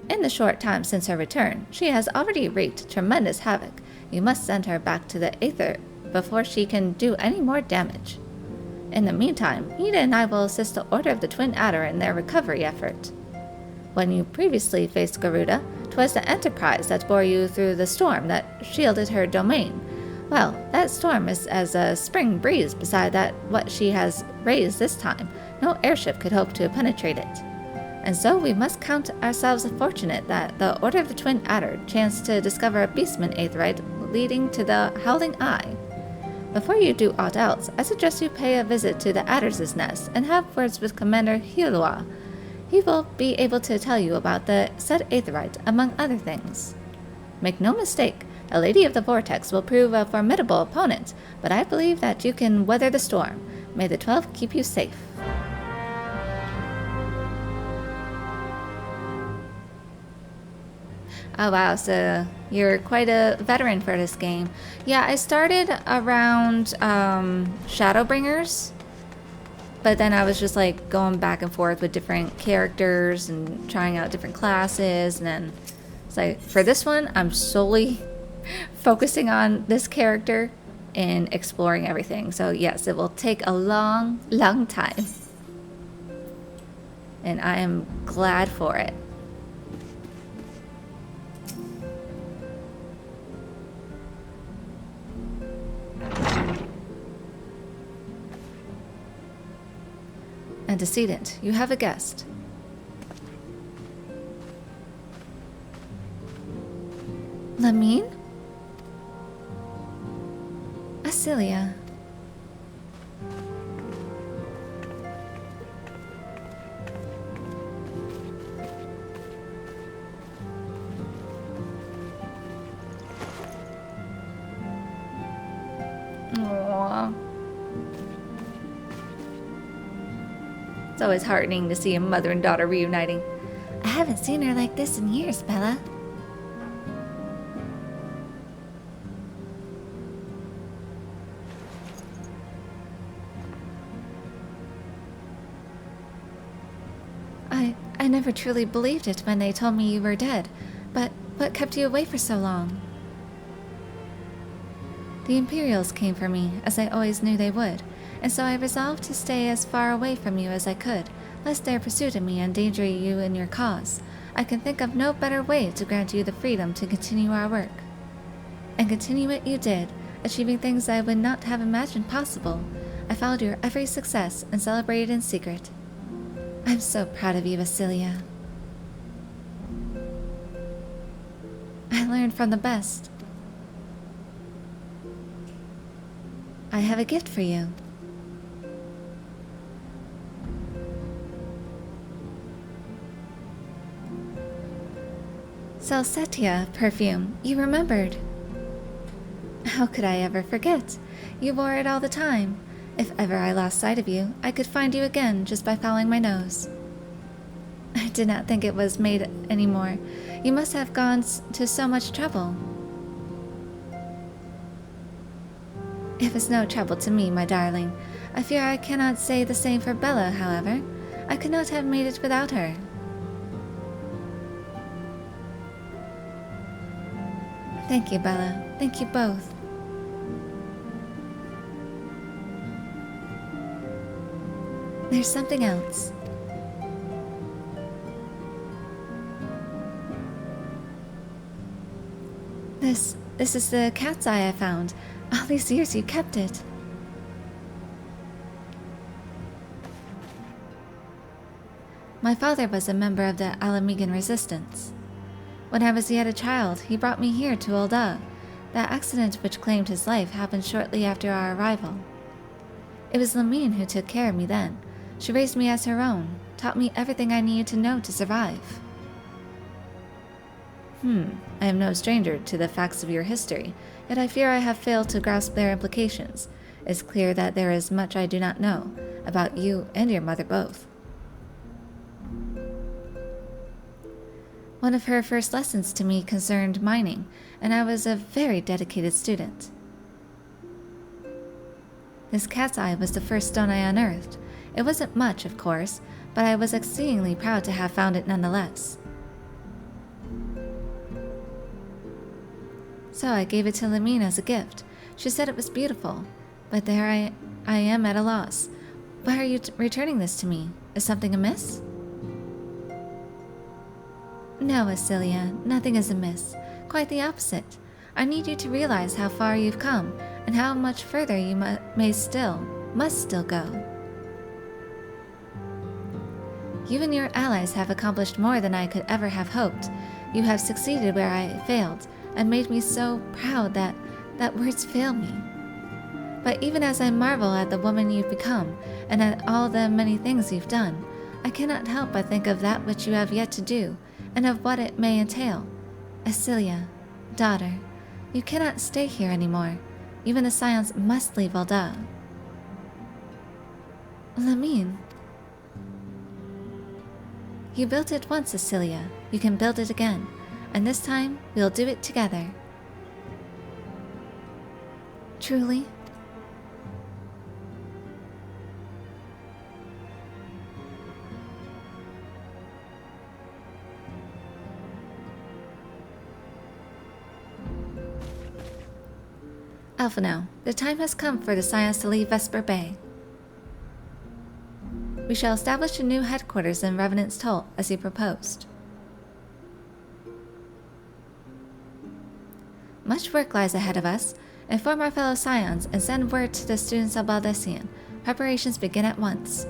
In the short time since her return, she has already wreaked tremendous havoc. You must send her back to the Aether before she can do any more damage. In the meantime, Ida and I will assist the Order of the Twin Adder in their recovery effort. When you previously faced Garuda, 'twas the Enterprise that bore you through the storm that shielded her domain. Well, that storm is as a spring breeze beside that what she has raised this time. No airship could hope to penetrate it. And so we must count ourselves fortunate that the Order of the Twin Adder chanced to discover a beastman aetheryte leading to the Howling Eye. Before you do aught else, I suggest you pay a visit to the Adder's Nest and have words with Commander Hilua. He will be able to tell you about the said aetheryte, among other things. Make no mistake, the Lady of the Vortex will prove a formidable opponent, but I believe that you can weather the storm. May the 12 keep you safe. Oh wow, so you're quite a veteran for this game. Yeah, I started around Shadowbringers, but then I was just like going back and forth with different characters and trying out different classes, and then it's like, for this one, I'm solely focusing on this character and exploring everything. So yes, it will take a long, long time. And I am glad for it. Antecedent, you have a guest. Lamine? Asilia. Aww. It's always heartening to see a mother and daughter reuniting. I haven't seen her like this in years, Bella. I never truly believed it when they told me you were dead, but what kept you away for so long? The Imperials came for me, as I always knew they would, and so I resolved to stay as far away from you as I could, lest their pursuit of me endanger you in your cause. I can think of no better way to grant you the freedom to continue our work. And continue it you did, achieving things I would not have imagined possible. I followed your every success and celebrated in secret. I'm so proud of you, Asilia. I learned from the best. I have a gift for you. Celestia perfume, you remembered. How could I ever forget? You wore it all the time. If ever I lost sight of you, I could find you again just by following my nose. I did not think it was made anymore. You must have gone to so much trouble. It was no trouble to me, my darling. I fear I cannot say the same for Bella, however. I could not have made it without her. Thank you, Bella. Thank you both. There's something else. This is the cat's eye I found. All these years you kept it. My My father was a member of the Alamegan resistance. When I was yet a child, he brought me here to Ul'dah. The accident which claimed his life happened shortly after our arrival. It was Lamine who took care of me then. She raised me as her own, taught me everything I needed to know to survive. I am no stranger to the facts of your history, yet I fear I have failed to grasp their implications. It's clear that there is much I do not know, about you and your mother both. One of her first lessons to me concerned mining, and I was a very dedicated student. This cat's eye was the first stone I unearthed. It wasn't much, of course, but I was exceedingly proud to have found it nonetheless. So I gave it to Lamine as a gift. She said it was beautiful, but there I am at a loss. Why are you returning this to me? Is something amiss? No, Asilia, nothing is amiss. Quite the opposite. I need you to realize how far you've come, and how much further you must still go. You and your allies have accomplished more than I could ever have hoped. You have succeeded where I failed, and made me so proud that words fail me. But even as I marvel at the woman you've become, and at all the many things you've done, I cannot help but think of that which you have yet to do, and of what it may entail. Asilia, daughter, you cannot stay here anymore. You and the Scions must leave Ul'dah. Lamine. You built it once, Asilia. You can build it again. And this time, we'll do it together. Truly? Alphino, the time has come for the Scions to leave Vesper Bay. We shall establish a new headquarters in Revenant's Toll, as you proposed. Much work lies ahead of us. Inform our fellow Scions and send word to the students of Baldesion. Preparations begin at once.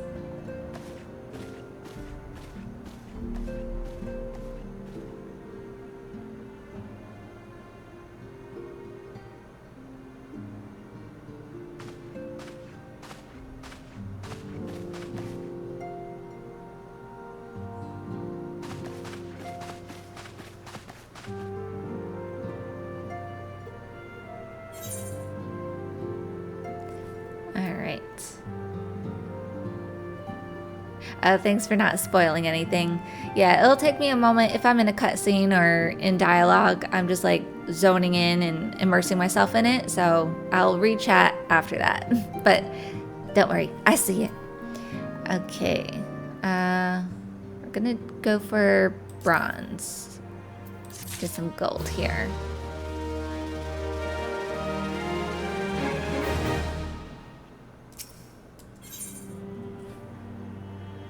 Thanks for not spoiling anything. Yeah, it'll take me a moment if I'm in a cutscene or in dialogue. I'm just like zoning in and immersing myself in it, so I'll read chat after that. But don't worry, I see it. Okay, we're gonna go for bronze. Get some gold here.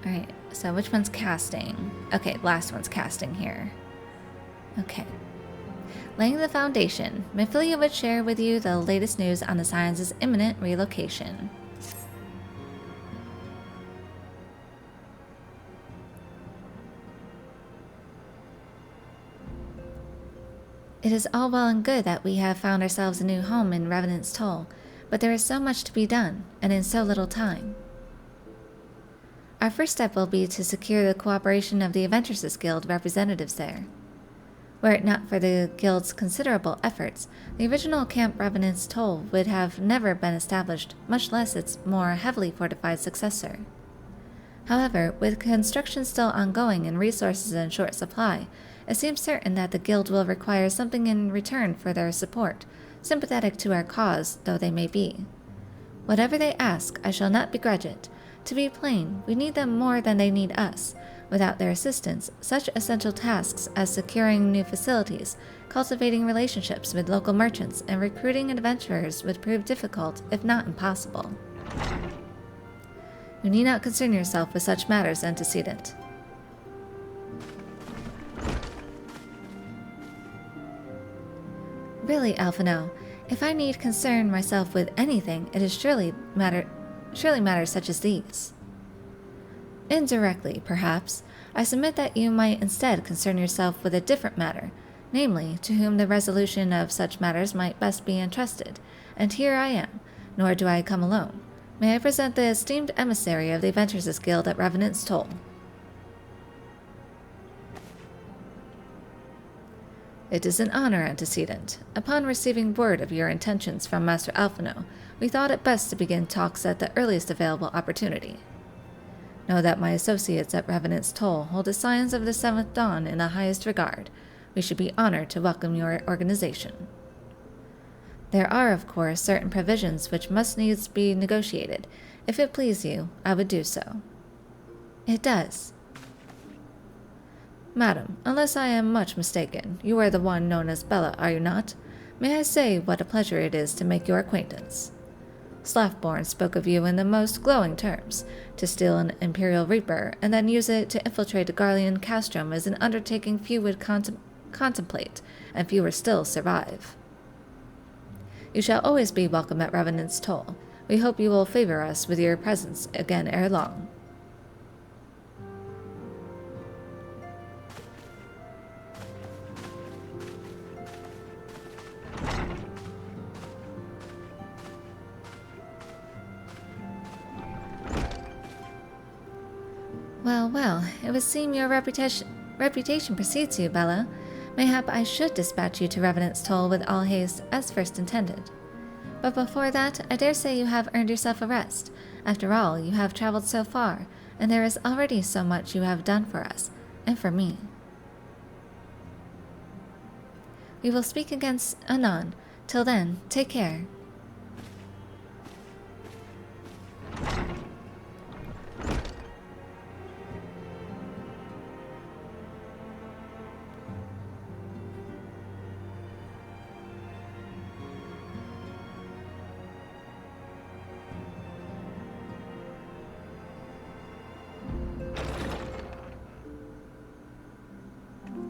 Alright, so which one's casting? Okay, last one's casting here. Okay. Laying the foundation, Mephilia would share with you the latest news on the Scions' imminent relocation. It is all well and good that we have found ourselves a new home in Revenant's Toll, but there is so much to be done, and in so little time. Our first step will be to secure the cooperation of the Adventurers Guild representatives there. Were it not for the Guild's considerable efforts, the original Camp Revenant's Toll would have never been established, much less its more heavily fortified successor. However, with construction still ongoing and resources in short supply, it seems certain that the Guild will require something in return for their support, sympathetic to our cause though they may be. Whatever they ask, I shall not begrudge it. To be plain, we need them more than they need us. Without their assistance, such essential tasks as securing new facilities, cultivating relationships with local merchants, and recruiting adventurers would prove difficult, if not impossible. You need not concern yourself with such matters antecedent. Really, Alphino, if I need concern myself with anything, it is surely matters such as these. Indirectly, perhaps. I submit that you might instead concern yourself with a different matter, namely, to whom the resolution of such matters might best be entrusted, and here I am, nor do I come alone. May I present the esteemed emissary of the Adventurers Guild at Revenant's Toll. It is an honor, Antecedent. Upon receiving word of your intentions from Master Alphino, we thought it best to begin talks at the earliest available opportunity. Know that my associates at Revenant's Toll hold the Scions of the Seventh Dawn in the highest regard. We should be honored to welcome your organization. There are, of course, certain provisions which must needs be negotiated. If it please you, I would do so. It does. Madam, unless I am much mistaken, you are the one known as Bella, are you not? May I say what a pleasure it is to make your acquaintance? Slaffborn spoke of you in the most glowing terms. To steal an Imperial Reaper, and then use it to infiltrate a Garlean castrum is an undertaking few would contemplate, and fewer still survive. You shall always be welcome at Revenant's Toll. We hope you will favor us with your presence again ere long. Well, it would seem your reputation precedes you, Bella. Mayhap I should dispatch you to Revenant's Toll with all haste, as first intended. But before that, I dare say you have earned yourself a rest. After all, you have traveled so far, and there is already so much you have done for us, and for me. We will speak again anon. Till then, take care.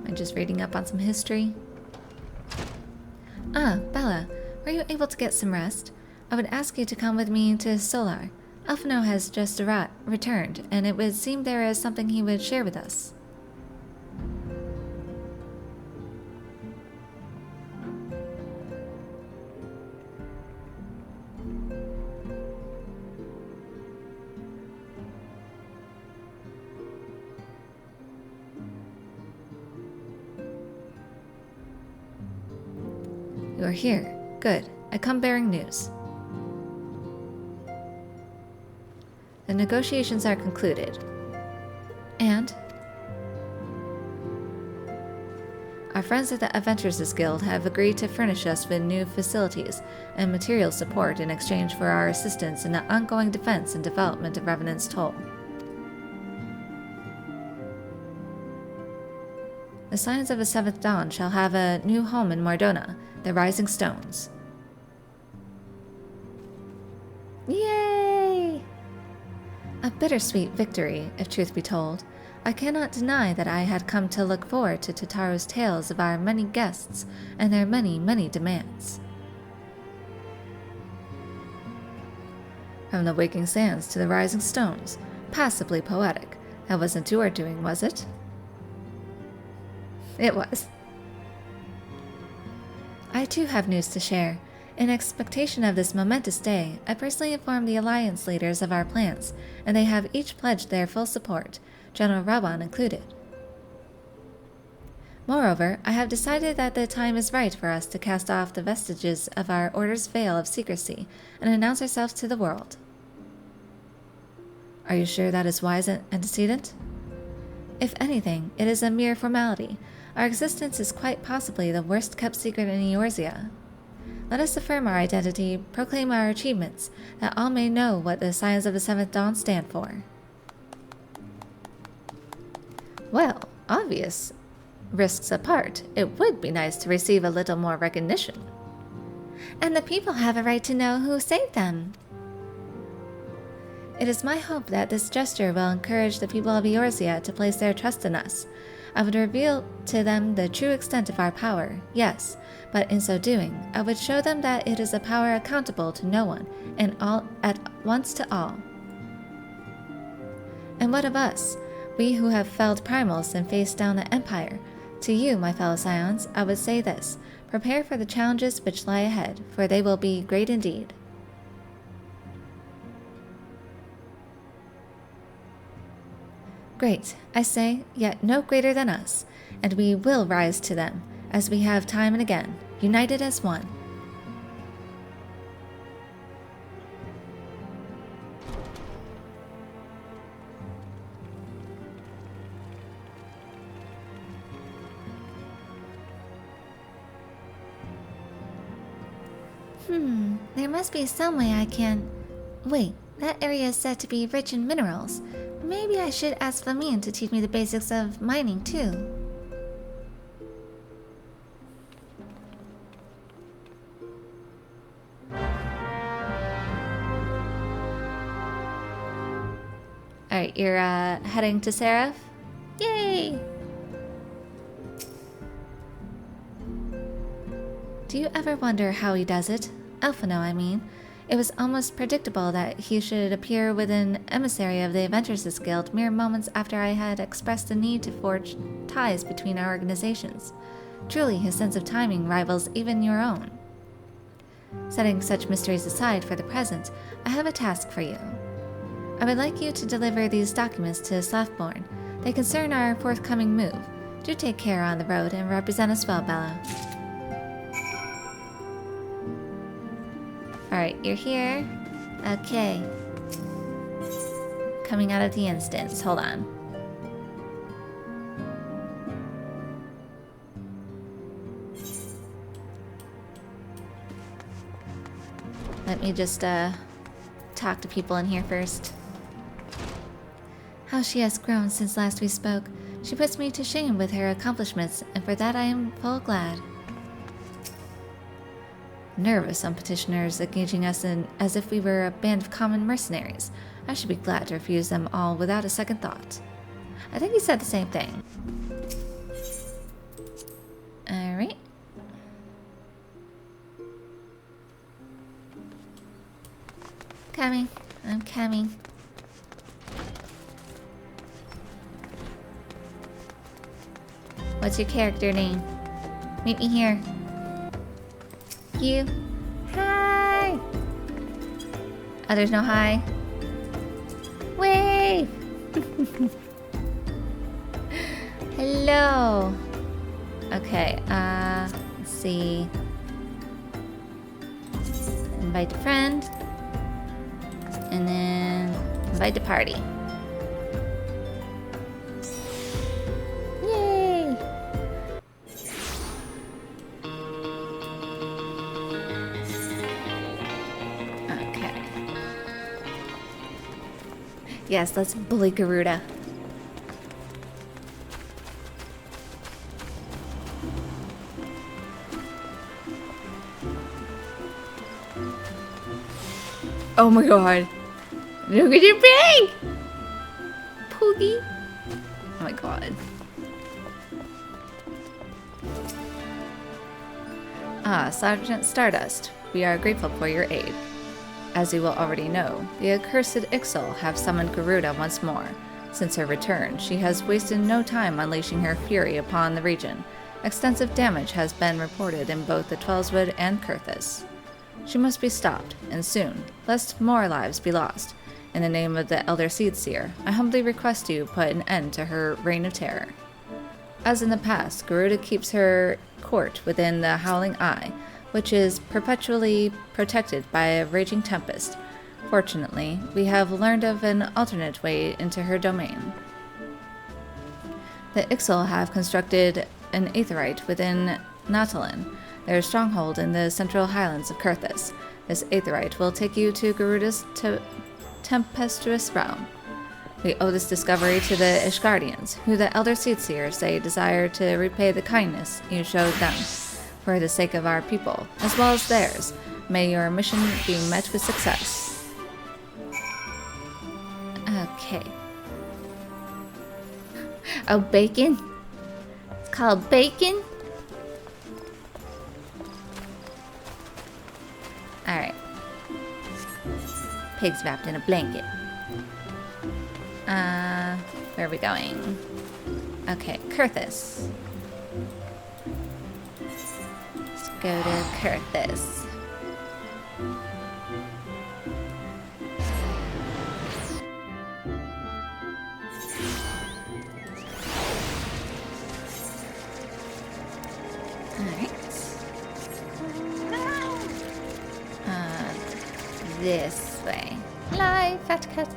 I'm just reading up on some history. Ah, Bella, were you able to get some rest? I would ask you to come with me to Solar. Alphino has just returned, and it would seem there is something he would share with us. You are here. Good. I come bearing news. The negotiations are concluded. And our friends at the Adventurers Guild have agreed to furnish us with new facilities and material support in exchange for our assistance in the ongoing defense and development of Revenant's Toll. The Scions of the Seventh Dawn shall have a new home in Mordona, the Rising Stones. Yay! A bittersweet victory, if truth be told. I cannot deny that I had come to look forward to Totaro's tales of our many guests and their many, many demands. From the Waking Sands to the Rising Stones, passably poetic. That wasn't your doing, was it? It was. I too have news to share. In expectation of this momentous day, I personally informed the Alliance leaders of our plans, and they have each pledged their full support, General Raban included. Moreover, I have decided that the time is right for us to cast off the vestiges of our Order's veil of secrecy and announce ourselves to the world. Are you sure that is wise and antecedent? If anything, it is a mere formality. Our existence is quite possibly the worst-kept secret in Eorzea. Let us affirm our identity, proclaim our achievements, that all may know what the Scions of the Seventh Dawn stand for. Well, obvious risks apart, it would be nice to receive a little more recognition. And the people have a right to know who saved them. It is my hope that this gesture will encourage the people of Eorzea to place their trust in us. I would reveal to them the true extent of our power, yes, but in so doing, I would show them that it is a power accountable to no one, and all at once to all. And what of us? We who have felled primals and faced down the Empire. To you, my fellow Scions, I would say this. Prepare for the challenges which lie ahead, for they will be great indeed. Great, I say, yet no greater than us, and we will rise to them, as we have time and again, united as one. There must be some way I can... Wait, that area is said to be rich in minerals. Maybe I should ask Flamine to teach me the basics of mining, too. Alright, you're heading to Seraph? Yay! Do you ever wonder how he does it? Alphino, I mean. It was almost predictable that he should appear with an emissary of the Adventurers Guild mere moments after I had expressed the need to forge ties between our organizations. Truly, his sense of timing rivals even your own. Setting such mysteries aside for the present, I have a task for you. I would like you to deliver these documents to Slathborn. They concern our forthcoming move. Do take care on the road and represent us well, Bella. Alright, you're here. Okay. Coming out of the instance. Hold on. Let me just talk to people in here first. How she has grown since last we spoke. She puts me to shame with her accomplishments, and for that I am full glad. Nervous, some petitioners engaging us in as if we were a band of common mercenaries. I should be glad to refuse them all without a second thought. I think he said the same thing. Alright. Coming. I'm coming. What's your character name? Meet me here. You. Hi! Oh, there's no hi? Wave! Hello! Okay, let's see. Invite a friend. And then invite to party. Yay! Okay. Yes, let's bully Garuda. Oh my god. Look at your bag! Poogie. Oh my god. Ah, Sergeant Stardust. We are grateful for your aid. As you will already know, the accursed Ixal have summoned Garuda once more. Since her return, she has wasted no time unleashing her fury upon the region. Extensive damage has been reported in both the Twellswood and Kurthis. She must be stopped, and soon, lest more lives be lost. In the name of the Elder Seedseer, I humbly request you put an end to her reign of terror. As in the past, Garuda keeps her court within the Howling Eye, which is perpetually protected by a raging tempest. Fortunately, we have learned of an alternate way into her domain. The Ixal have constructed an aetheryte within Natalin, their stronghold in the central highlands of Kurthis. This aetheryte will take you to Garuda's tempestuous realm. We owe this discovery to the Ishgardians, who the Elder Seedseer say desire to repay the kindness you showed them. For the sake of our people, as well as theirs, may your mission be met with success. Okay. Oh, bacon? It's called bacon? Alright. Pig's wrapped in a blanket. Where are we going? Okay, Kurthus. Let's go to Kurthus. This way. Fly, fat cat.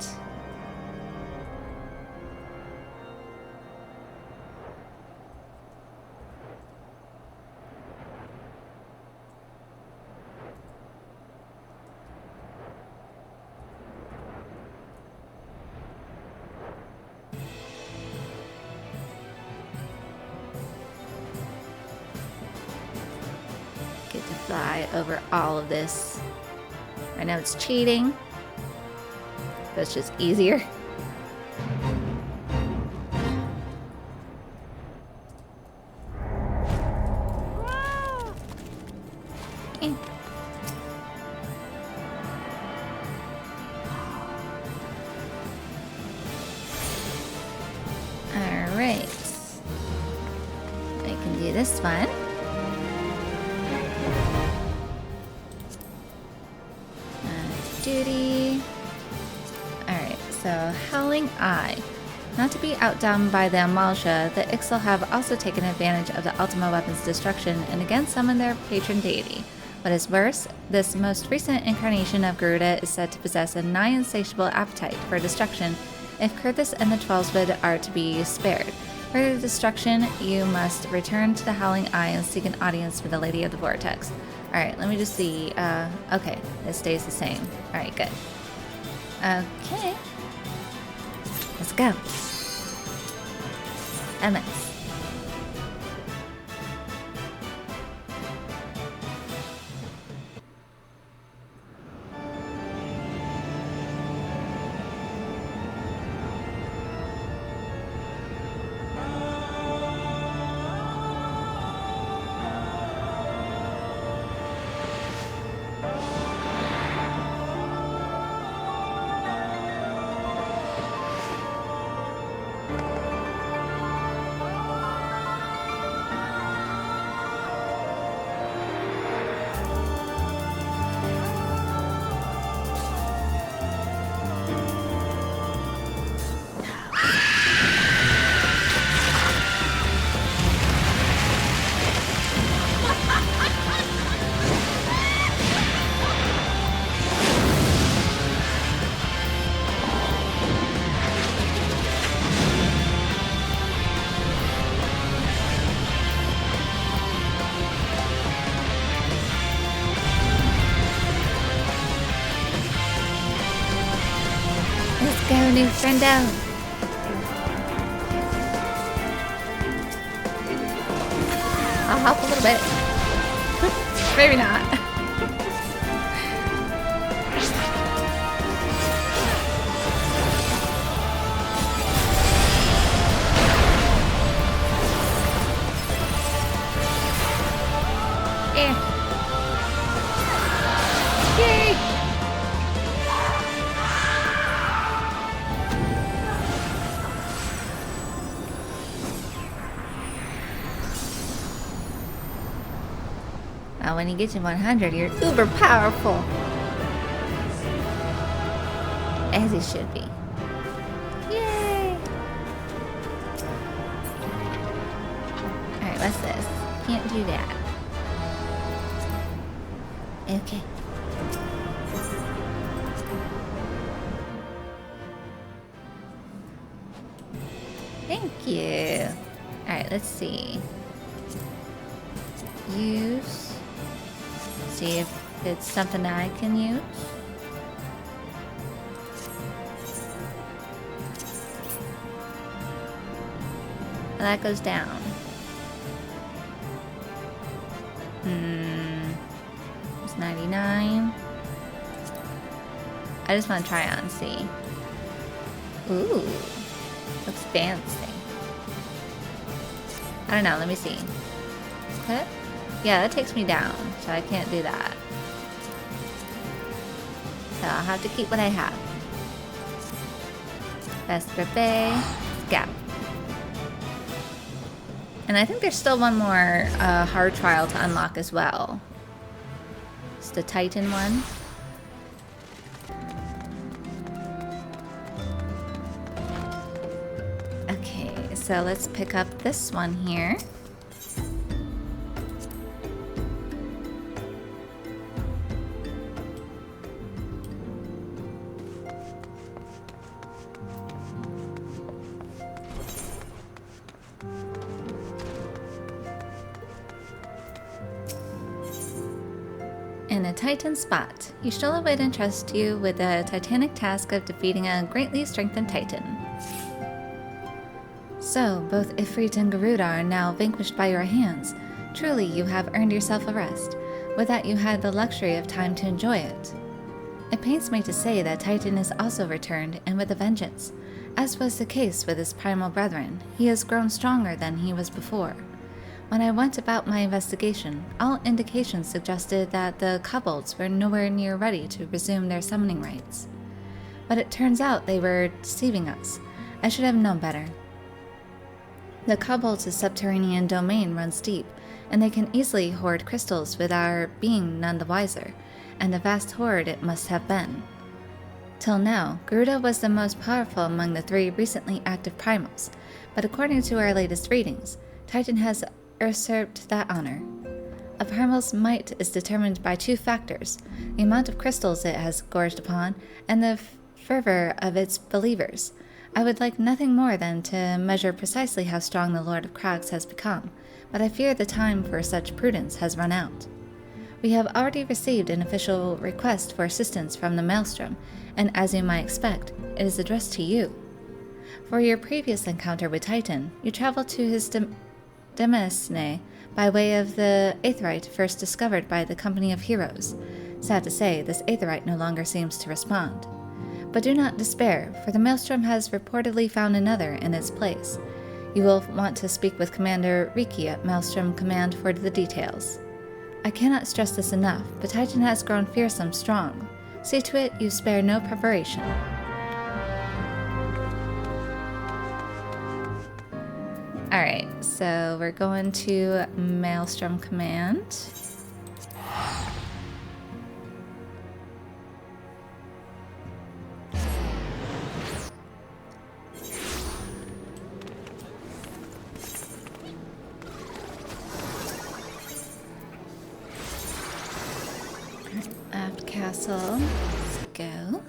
Get to fly over all of this. I know it's cheating, but it's just easier. Alright. I can do this one. Duty. Alright, so Howling Eye. Not to be outdone by the Amalsha, the Ixal have also taken advantage of the Ultima weapon's destruction and again summoned their patron deity. What is worse, this most recent incarnation of Garuda is said to possess a nigh insatiable appetite for destruction if Kurthus and the Twelveswood are to be spared. For the destruction, you must return to the Howling Eye and seek an audience with the Lady of the Vortex. Alright, let me just see. Okay, this stays the same. Alright, good. Okay. Let's go. MS. Go, new friendo. I'll help a little bit. Maybe not. Yeah. Yay! When you get to 100, you're uber powerful. As it should be. Yay! Alright, what's this? Can't do that. Okay. Thank you. Alright, let's see. Use. See if it's something I can use. And that goes down. It's 99. I just want to try it out and see. Ooh. Looks fancy. I don't know, let me see. Cut? Yeah, that takes me down, so I can't do that. So I'll have to keep what I have. Vesper Bay. gap. And I think there's still one more hard trial to unlock as well. It's the Titan one. Okay, so let's pick up this one here. In a Titan spot, Y'shtola would entrust you with the titanic task of defeating a greatly strengthened Titan. So, both Ifrit and Garuda are now vanquished by your hands. Truly, you have earned yourself a rest. With that, you had the luxury of time to enjoy it. It pains me to say that Titan is also returned, and with a vengeance. As was the case with his primal brethren, he has grown stronger than he was before. When I went about my investigation, all indications suggested that the kobolds were nowhere near ready to resume their summoning rites. But it turns out they were deceiving us. I should have known better. The kobolds' subterranean domain runs deep, and they can easily hoard crystals with our being none the wiser, and a vast hoard it must have been. Till now, Garuda was the most powerful among the 3 recently active primals, but according to our latest readings, Titan has usurped that honor. A primal's might is determined by 2 factors: the amount of crystals it has gorged upon, and the fervor of its believers. I would like nothing more than to measure precisely how strong the Lord of Crags has become, but I fear the time for such prudence has run out. We have already received an official request for assistance from the Maelstrom, and as you might expect, it is addressed to you. For your previous encounter with Titan, you traveled to his Demesne by way of the aetheryte first discovered by the Company of Heroes. Sad to say, this aetheryte no longer seems to respond. But do not despair, for the Maelstrom has reportedly found another in its place. You will want to speak with Commander Riki at Maelstrom Command for the details. I cannot stress this enough, but Titan has grown fearsome strong. See to it you spare no preparation. Alright, so we're going to Maelstrom Command. Aft Castle, let's go.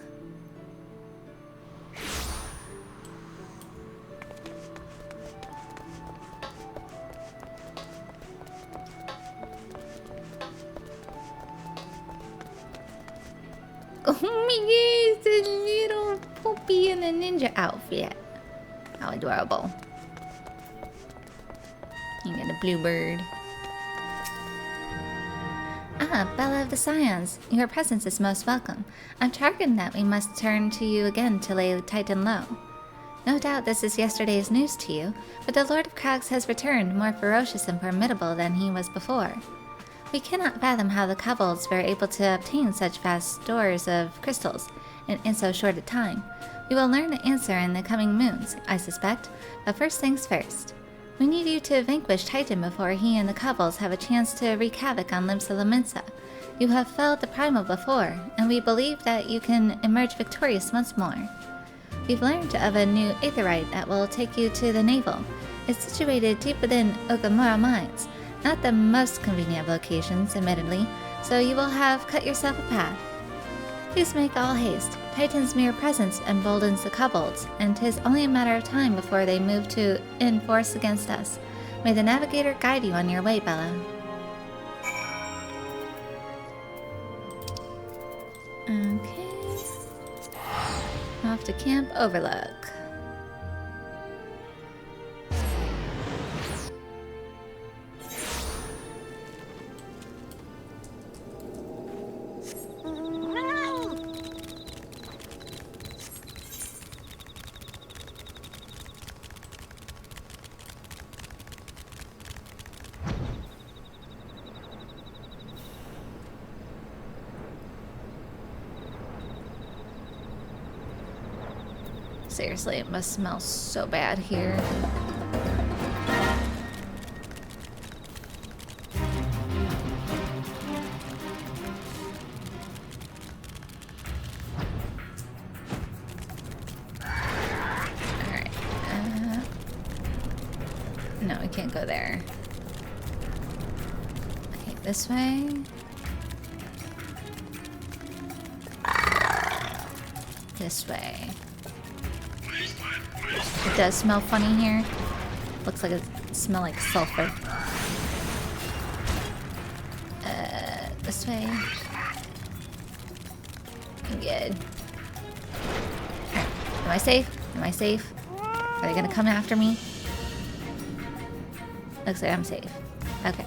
Oh my gosh, a little puppy in a ninja outfit. How adorable. You got a bluebird. Ah, Bella of the Scions. Your presence is most welcome. I'm chagrined that we must turn to you again to lay Titan low. No doubt this is yesterday's news to you, but the Lord of Crags has returned more ferocious and formidable than he was before. We cannot fathom how the kobolds were able to obtain such vast stores of crystals in so short a time. We will learn the answer in the coming moons, I suspect, but first things first. We need you to vanquish Titan before he and the kobolds have a chance to wreak havoc on Limsa Lominsa. You have felled the primal before, and we believe that you can emerge victorious once more. We've learned of a new aetheryte that will take you to the navel. It's situated deep within Okamura Mines. Not the most convenient locations, admittedly, so you will have cut yourself a path. Please make all haste. Titan's mere presence emboldens the kobolds, and 'tis only a matter of time before they move to in force against us. May the navigator guide you on your way, Bella. Okay. Off to Camp Overlook. Seriously, it must smell so bad here. Alright. No, we can't go there. Okay, this way. This way. It does smell funny here. Looks like it smells like sulfur. This way. I'm good. Alright. Am I safe? Am I safe? Are they gonna come after me? Looks like I'm safe. Okay.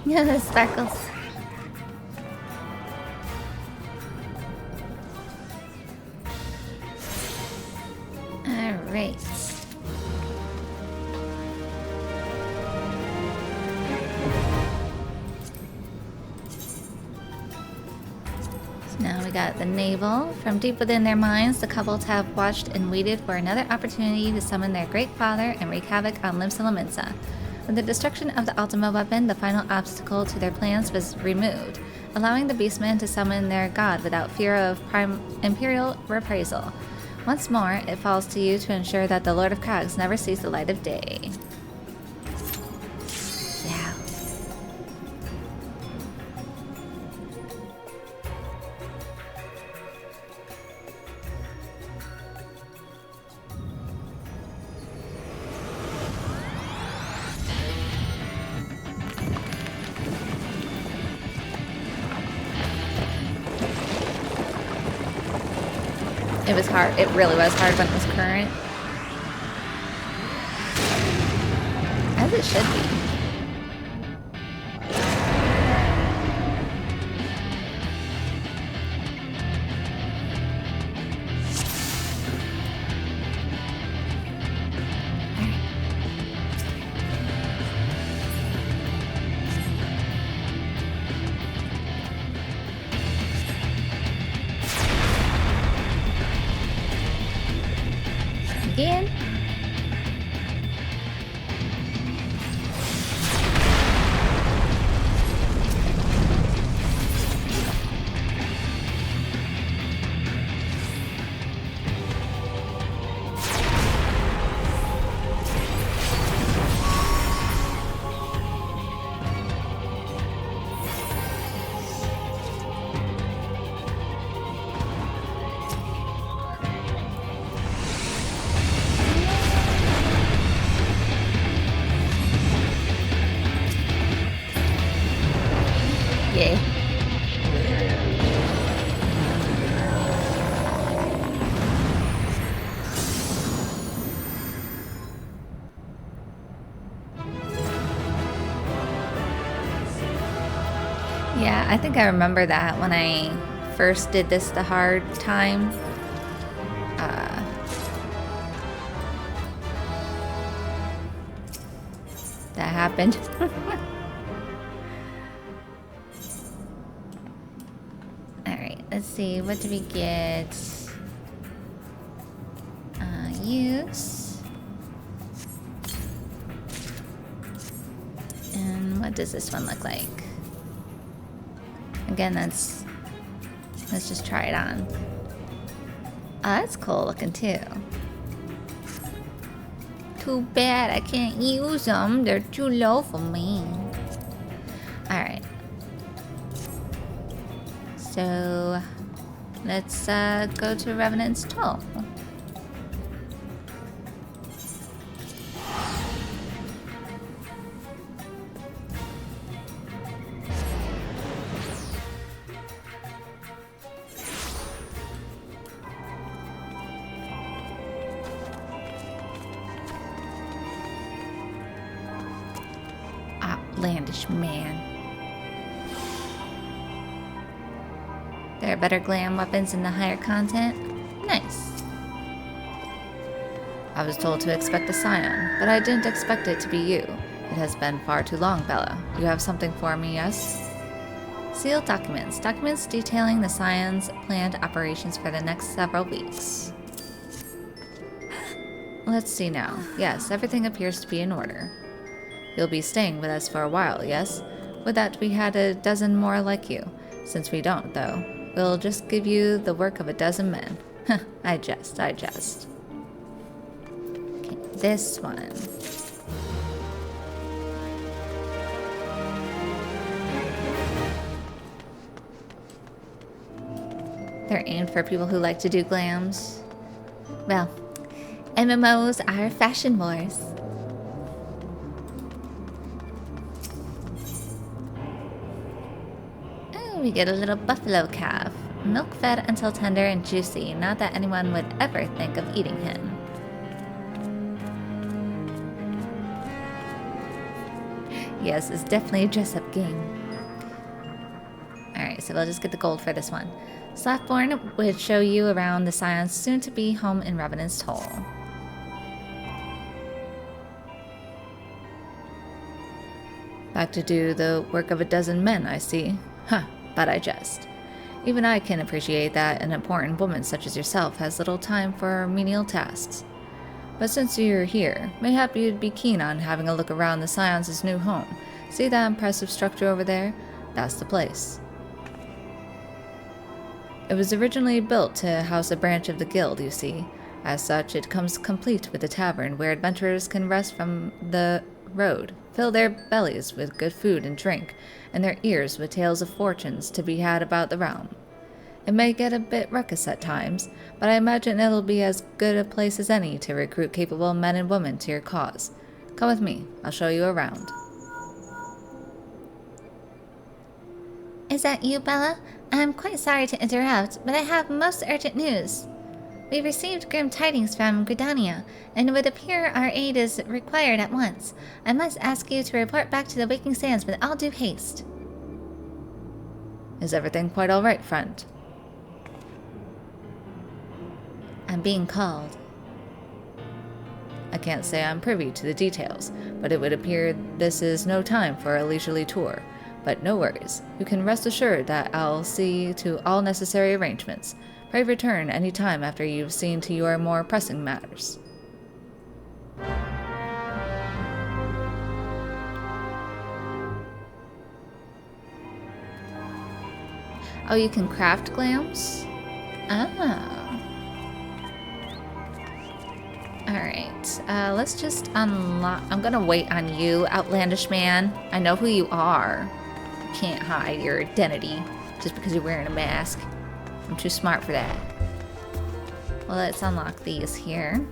Yeah, the sparkles. Alright. So now we got the navel. From deep within their minds, the couple have watched and waited for another opportunity to summon their great father and wreak havoc on Limsa Lominsa. With the destruction of the Ultima weapon, the final obstacle to their plans was removed, allowing the beastmen to summon their god without fear of imperial reprisal. Once more, it falls to you to ensure that the Lord of Cogs never sees the light of day. Yeah. It was hard. It really was hard when it was current. As it should be. Again. Yay. Yeah, I think I remember that when I first did this the hard time. That happened. Let's see, what do we get? Use. And what does this one look like? Again, let's just try it on. Oh, that's cool looking too. Too bad I can't use them. They're too low for me. Alright. So, let's go to Revenant's Toll. Outlandish man. There are better glam weapons in the higher content? Nice. I was told to expect a scion, but I didn't expect it to be you. It has been far too long, Bella. You have something for me, yes? Sealed documents. Documents detailing the Scion's planned operations for the next several weeks. Let's see now. Yes, everything appears to be in order. You'll be staying with us for a while, yes? Would that we had a dozen more like you. Since we don't, though, we'll just give you the work of a dozen men. I jest. Okay, this one. They're aimed for people who like to do glams. Well, MMOs are fashion wars. Oh, we get a little buffalo calf. Milk fed until tender and juicy. Not that anyone would ever think of eating him. Yes, it's definitely a dress-up game. Alright, so we'll just get the gold for this one. Slackborn would show you around the Scion's soon-to-be home in Revenant's Toll. Back to do the work of a dozen men, I see. Huh, but I jest. Even I can appreciate that an important woman such as yourself has little time for menial tasks. But since you're here, mayhap you'd be keen on having a look around the Scion's new home. See that impressive structure over there? That's the place. It was originally built to house a branch of the guild, you see. As such, it comes complete with a tavern where adventurers can rest from the road, fill their bellies with good food and drink, and their ears with tales of fortunes to be had about the realm. It may get a bit ruckus at times, but I imagine it'll be as good a place as any to recruit capable men and women to your cause. Come with me, I'll show you around. Is that you, Bella? I'm quite sorry to interrupt, but I have most urgent news. We received grim tidings from Gridania, and it would appear our aid is required at once. I must ask you to report back to the Waking Sands with all due haste. Is everything quite all right, friend? I'm being called. I can't say I'm privy to the details, but it would appear this is no time for a leisurely tour. But no worries. You can rest assured that I'll see to all necessary arrangements. Pray return any time after you've seen to your more pressing matters. Oh, you can craft glams? Ah. Alright, let's just unlock... I'm gonna wait on you, outlandish man. I know who you are. You can't hide your identity just because you're wearing a mask. I'm too smart for that. Well, let's unlock these here.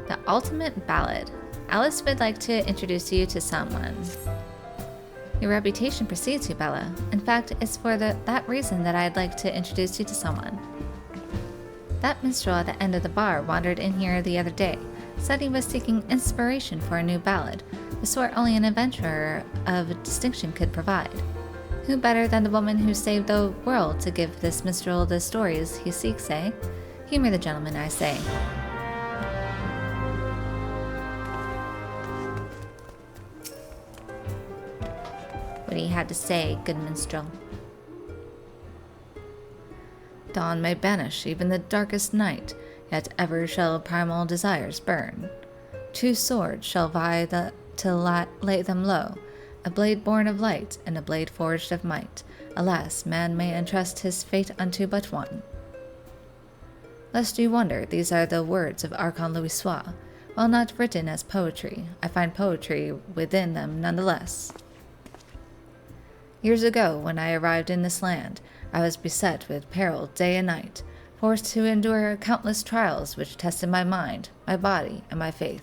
The Ultimate Ballad. Alice would like to introduce you to someone. Your reputation precedes you, Bella. In fact, it's for that reason that I'd like to introduce you to someone. That minstrel at the end of the bar wandered in here the other day. Said he was seeking inspiration for a new ballad, the sort only an adventurer of distinction could provide. Who better than the woman who saved the world to give this minstrel the stories he seeks, eh? Humor the gentleman, I say. What he had to say, good minstrel. Dawn may banish even the darkest night, yet ever shall primal desires burn. Two swords shall vie to lay them low, a blade born of light and a blade forged of might. Alas, man may entrust his fate unto but one. Lest you wonder, these are the words of Archon Louisoix. While not written as poetry, I find poetry within them nonetheless. Years ago, when I arrived in this land, I was beset with peril day and night, forced to endure countless trials which tested my mind, my body, and my faith.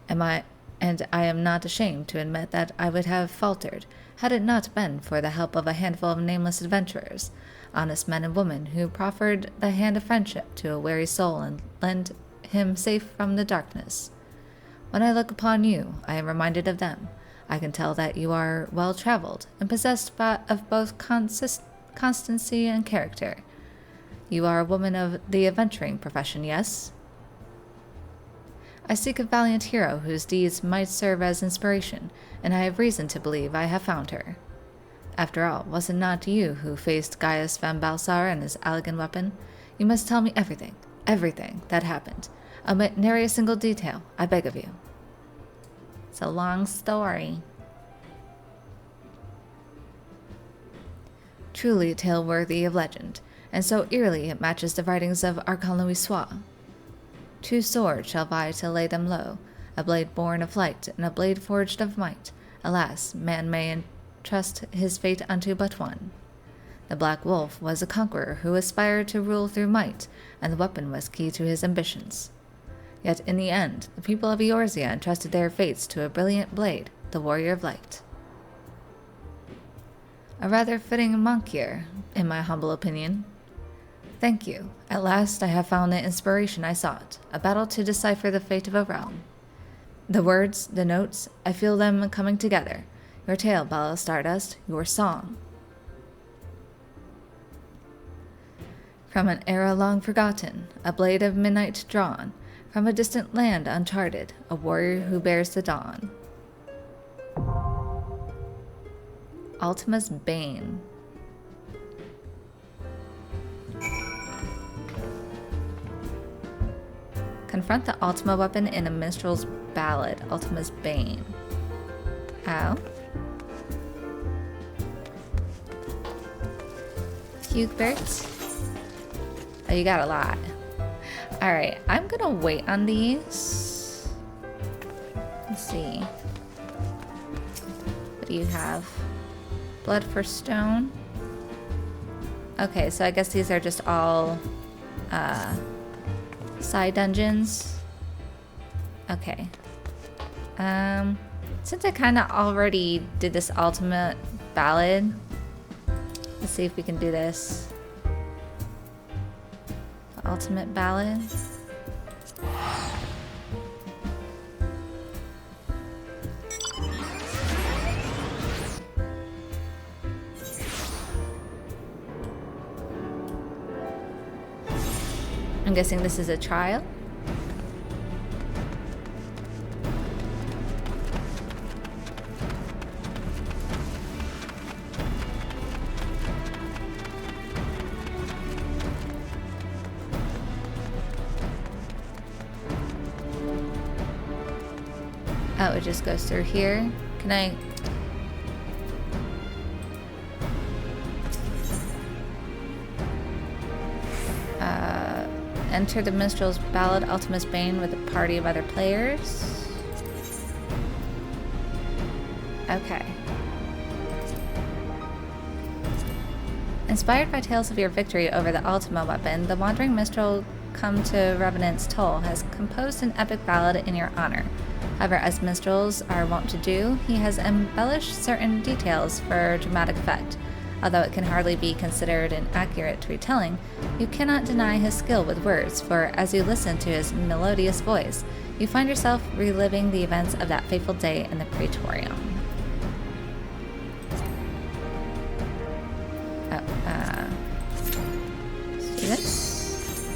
And I am not ashamed to admit that I would have faltered had it not been for the help of a handful of nameless adventurers, honest men and women who proffered the hand of friendship to a weary soul and lent him safe from the darkness. When I look upon you, I am reminded of them. I can tell that you are well-traveled and possessed of both constancy and character. You are a woman of the adventuring profession, yes? I seek a valiant hero whose deeds might serve as inspiration, and I have reason to believe I have found her. After all, was it not you who faced Gaius van Balsar and his elegant weapon? You must tell me everything, everything that happened. Omit nary a single detail, I beg of you. It's a long story. Truly a tale worthy of legend, and so eerily it matches the writings of Archon Louis Sois. 2 swords shall vie to lay them low, a blade born of light and a blade forged of might. Alas, man may entrust his fate unto but one. The Black Wolf was a conqueror who aspired to rule through might, and the weapon was key to his ambitions. Yet in the end, the people of Eorzea entrusted their fates to a brilliant blade, the Warrior of Light. A rather fitting monk here, in my humble opinion. Thank you. At last I have found the inspiration I sought, a battle to decipher the fate of a realm. The words, the notes, I feel them coming together. Your tale, Bella Stardust, your song. From an era long forgotten, a blade of midnight drawn, from a distant land uncharted, a warrior who bears the dawn. Ultima's Bane. Confront the Ultima weapon in a minstrel's ballad, Ultima's Bane. Oh. Hubert. Oh, you got a lot. Alright, I'm gonna wait on these. Let's see. What do you have? Blood for Stone. Okay, so I guess these are just all side dungeons. Okay. Since I kind of already did this ultimate ballad, let's see if we can do this. The ultimate ballad. I'm guessing this is a trial. Oh, it just goes through here. Can I... enter the minstrel's ballad Ultima's Bane with a party of other players. Okay. Inspired by tales of your victory over the Ultima weapon, the wandering minstrel come to Revenant's Toll has composed an epic ballad in your honor. However, as minstrels are wont to do, he has embellished certain details for dramatic effect. Although it can hardly be considered an accurate retelling, you cannot deny his skill with words, for as you listen to his melodious voice, you find yourself reliving the events of that fateful day in the Praetorium. Let's do this.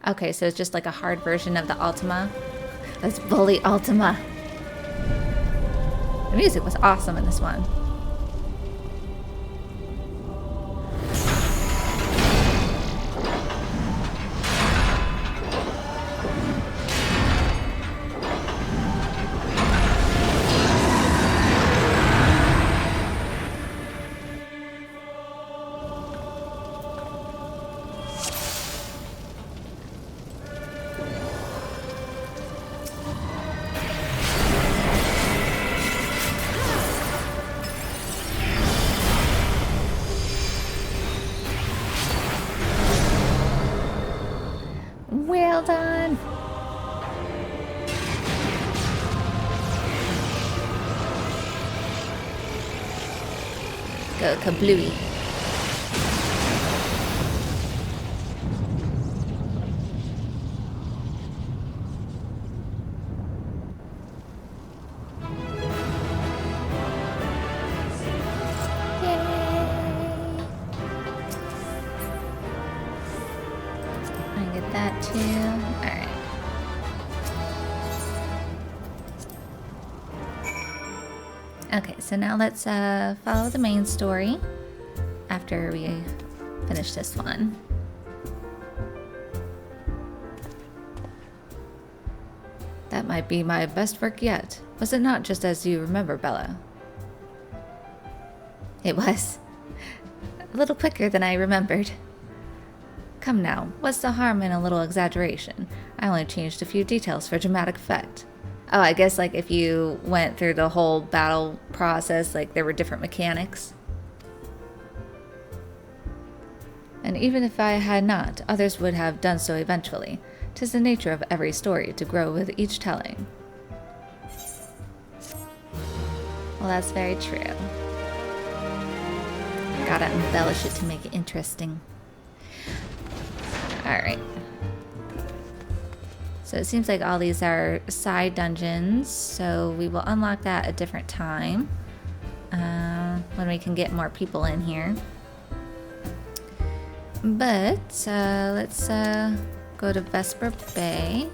Okay, so it's just like a hard version of the Ultima. Let's bully Ultima. The music was awesome in this one. Well done! Go kablooey. get that too. Alright. Okay, so now let's follow the main story after we finish this one. That might be my best work yet. Was it not just as you remember, Bella? It was. A little quicker than I remembered. Come now, what's the harm in a little exaggeration? I only changed a few details for dramatic effect. Oh, I guess like if you went through the whole battle process, like there were different mechanics. And even if I had not, others would have done so eventually. 'Tis the nature of every story to grow with each telling. Well, that's very true. Gotta embellish it to make it interesting. Alright. So it seems like all these are side dungeons, so we will unlock that a different time. When we can get more people in here. But, let's go to Vesper Bay.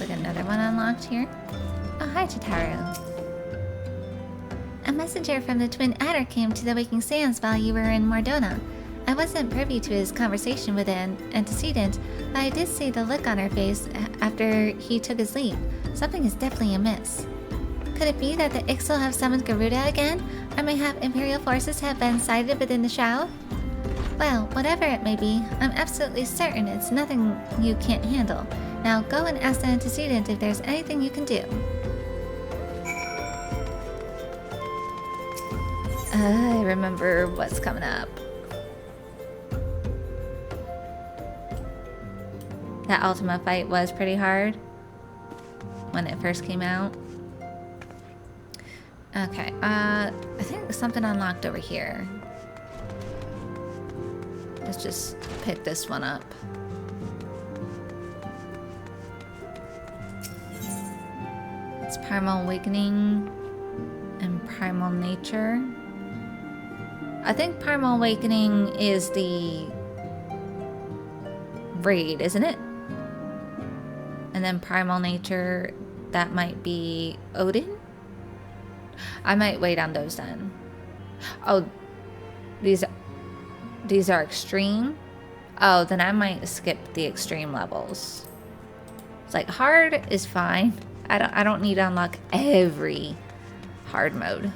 Another one unlocked here. Oh, hi, Tataru. A messenger from the Twin Adder came to the Waking Sands while you were in Mordona. I wasn't privy to his conversation with an antecedent, but I did see the look on her face after he took his leave. Something is definitely amiss. Could it be that the Ixal have summoned Garuda again? Or mayhap Imperial forces have been sighted within the Shroud? Well, whatever it may be, I'm absolutely certain it's nothing you can't handle. Now go and ask the antecedent if there's anything you can do. I remember what's coming up. That Ultima fight was pretty hard when it first came out. Okay, I think something unlocked over here. Let's just pick this one up. It's Primal Awakening and Primal Nature. I think Primal Awakening is the raid, isn't it? And then Primal Nature, that might be Odin? I might wait on those then. Oh, these are extreme? Oh, then I might skip the extreme levels. It's like hard is fine. I don't need to unlock every hard mode.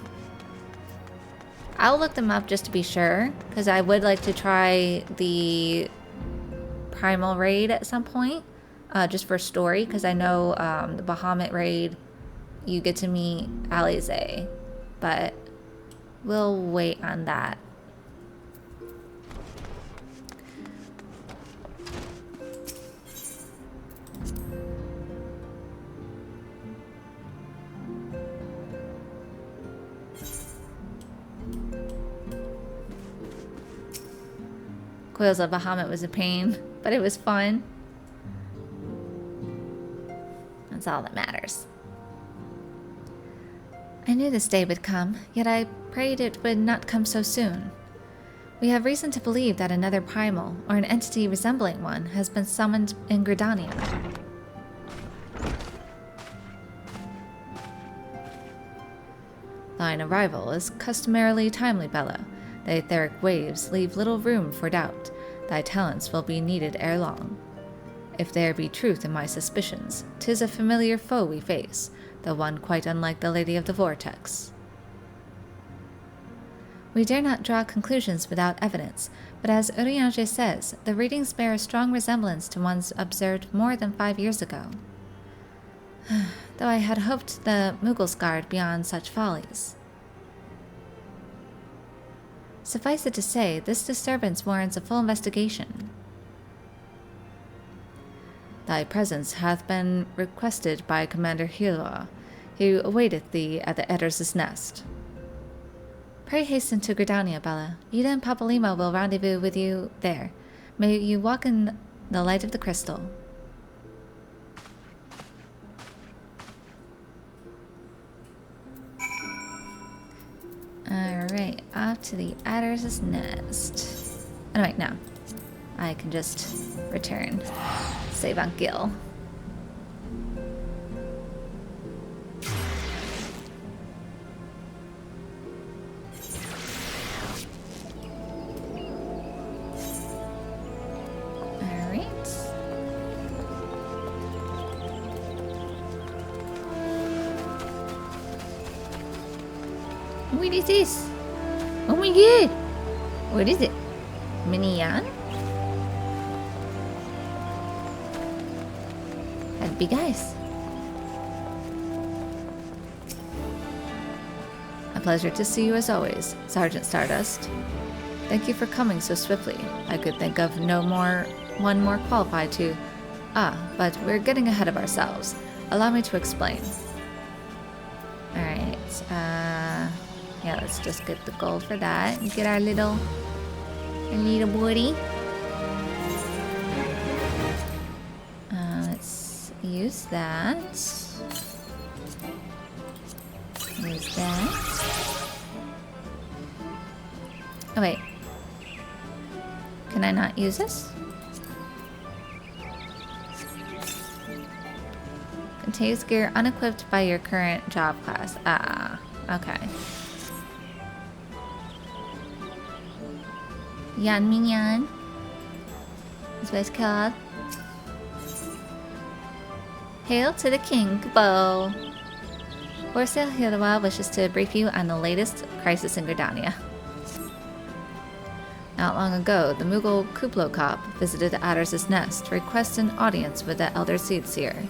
I'll look them up just to be sure, because I would like to try the Primal raid at some point, just for story, because I know the Bahamut raid, you get to meet Alize, but we'll wait on that. Coils of Bahamut was a pain, but it was fun. That's all that matters. I knew this day would come, yet I prayed it would not come so soon. We have reason to believe that another primal, or an entity resembling one, has been summoned in Gridania. Thine arrival is customarily timely, Bella. The etheric waves leave little room for doubt. Thy talents will be needed ere long. If there be truth in my suspicions, 'tis a familiar foe we face, though one quite unlike the Lady of the Vortex. We dare not draw conclusions without evidence, but as Urianger says, the readings bear a strong resemblance to ones observed more than 5 years ago. Though I had hoped the Mughals guard beyond such follies. Suffice it to say, this disturbance warrants a full investigation. Thy presence hath been requested by Commander Hilwa, who awaiteth thee at the Edder's nest. Pray hasten to Gridania, Bella. Ida and Papalima will rendezvous with you there. May you walk in the light of the crystal. Alright, off to the Adder's nest. Oh, wait, no. I can just return. Save on Gil. Alright. What is this? Oh my god! What is it? Mini Yan? Had big eyes. A pleasure to see you as always, Sergeant Stardust. Thank you for coming so swiftly. I could think of one more qualified to... but we're getting ahead of ourselves. Allow me to explain. Alright, yeah, let's just get the gold for that and get our little booty. Let's use that. Use that. Oh wait. Can I not use this? Contains gear unequipped by your current job class. Okay. Yan Minyan. That's what it's called. Hail to the king, Bo. Horsail Hilwa wishes to brief you on the latest crisis in Gridania. Not long ago, the Moogle Kublokop visited the Adder's nest to request an audience with the Elder Seedseer.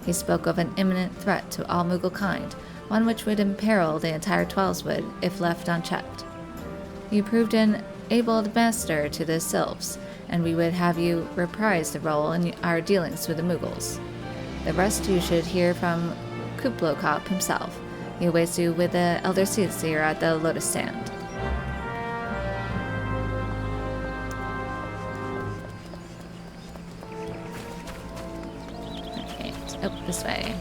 He spoke of an imminent threat to all Moogle kind, one which would imperil the entire Twelveswood if left unchecked. You proved an able master to the Sylphs, and we would have you reprise the role in our dealings with the Moogles. The rest you should hear from Kublokop himself. He awaits you with the Elder Seedseer at the Lotus Stand. Okay, oh, this way.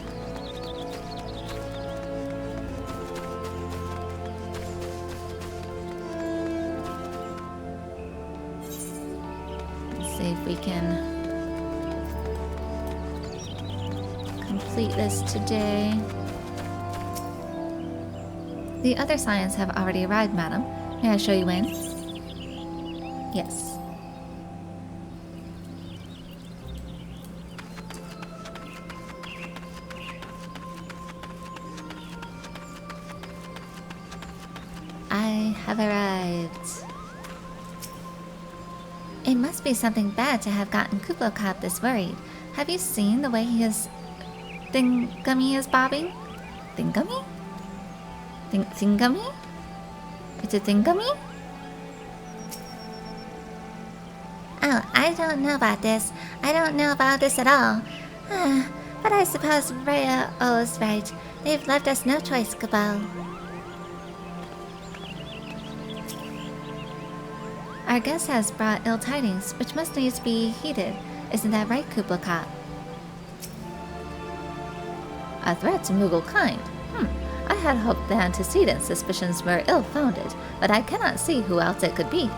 Let's see if we can complete this today. The other scions have already arrived, madam. May I show you in? Yes. I have arrived. It must be something bad to have gotten Kublokop this worried. Have you seen the way his Thingummy is bobbing? Thingummy? Thingummy? It's a Thingummy? Oh, I don't know about this. I don't know about this at all. But I suppose Rhea is right. They've left us no choice, Cabal. Our guest has brought ill tidings, which must needs be heeded. Isn't that right, Kublokop? A threat to Moogle kind? I had hoped the antecedent suspicions were ill-founded, but I cannot see who else it could be.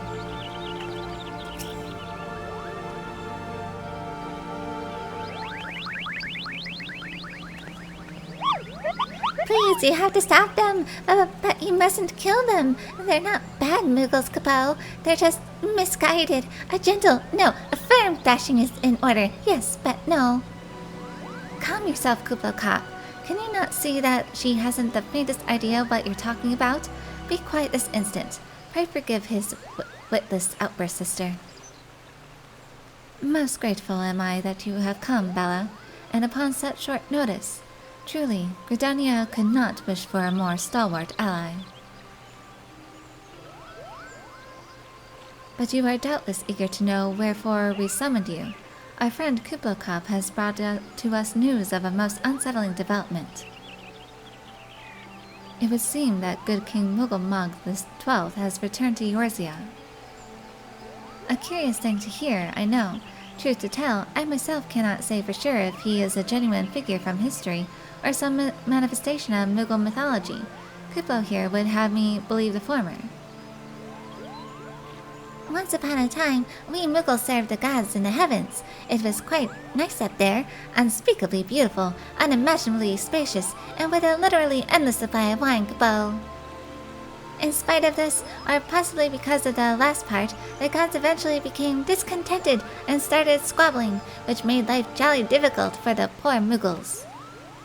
Please, you have to stop them, but you mustn't kill them. They're not bad Moogles, Capo. They're just misguided. A firm thrashing is in order. Yes, but no. Calm yourself, Kublokop. Can you not see that she hasn't the faintest idea what you're talking about? Be quiet this instant. Pray forgive his witless outburst, sister. Most grateful am I that you have come, Bella, and upon such short notice. Truly, Gridania could not wish for a more stalwart ally. But you are doubtless eager to know wherefore we summoned you. Our friend Kublokop has brought to us news of a most unsettling development. It would seem that good King Mughal the 12th has returned to Eorzea. A curious thing to hear, I know. Truth to tell, I myself cannot say for sure if he is a genuine figure from history or some manifestation of Mughal mythology. Kuplo here would have me believe the former. Once upon a time, we Mughals served the gods in the heavens. It was quite nice up there, unspeakably beautiful, unimaginably spacious, and with a literally endless supply of wine, Kupo. In spite of this, or possibly because of the last part, the gods eventually became discontented and started squabbling, which made life jolly difficult for the poor Mughals.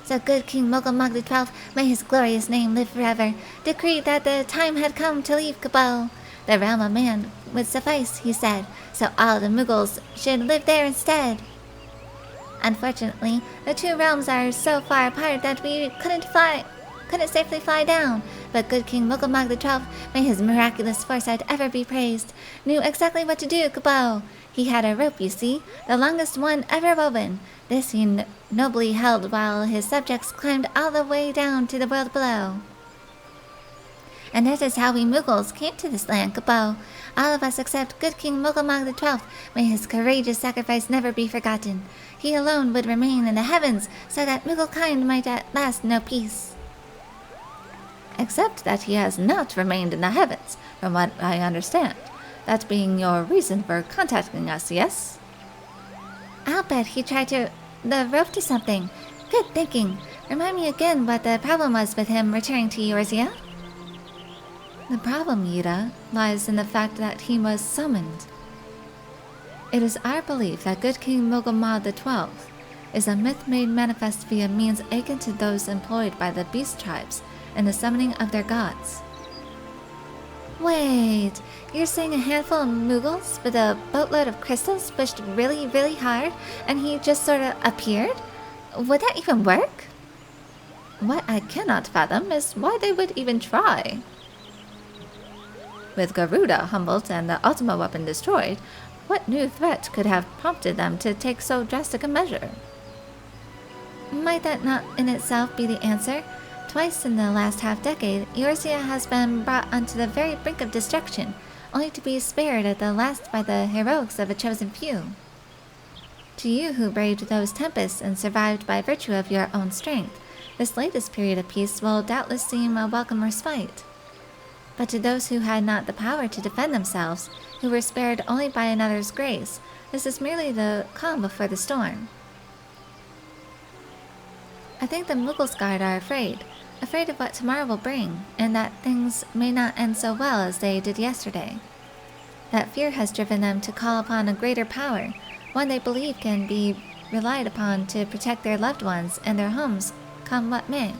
So good King Mughal the 12th, may his glorious name live forever, decreed that the time had come to leave Kupo. The realm of man would suffice, he said, so all the Mughals should live there instead. Unfortunately, the two realms are so far apart that we couldn't safely fly down, but good King Mughal the 12th, may his miraculous foresight ever be praised, knew exactly what to do, Kupo. He had a rope, you see, the longest one ever woven. This he nobly held while his subjects climbed all the way down to the world below. And that is how we Mughals came to this land, Kupo. All of us except good King Mughal the 12th, may his courageous sacrifice never be forgotten. He alone would remain in the heavens, so that Mughal kind might at last know peace. Except that he has not remained in the heavens, from what I understand. That being your reason for contacting us, yes? I'll bet he tried the rope to something. Good thinking. Remind me again what the problem was with him returning to Eorzea? The problem, Yida, lies in the fact that he was summoned. It is our belief that good King Mughal the 12th is a myth made manifest via means akin to those employed by the beast tribes in the summoning of their gods. Wait, you're saying a handful of Mughals with a boatload of crystals pushed really, really hard and he just sort of appeared? Would that even work? What I cannot fathom is why they would even try. With Garuda humbled and the Ultima weapon destroyed, what new threat could have prompted them to take so drastic a measure? Might that not in itself be the answer? Twice in the last half-decade, Eorzea has been brought onto the very brink of destruction, only to be spared at the last by the heroics of a chosen few. To you who braved those tempests and survived by virtue of your own strength, this latest period of peace will doubtless seem a welcome respite. But to those who had not the power to defend themselves, who were spared only by another's grace, this is merely the calm before the storm. I think the Mughals guard are afraid of what tomorrow will bring, and that things may not end so well as they did yesterday. That fear has driven them to call upon a greater power, one they believe can be relied upon to protect their loved ones and their homes, come what may.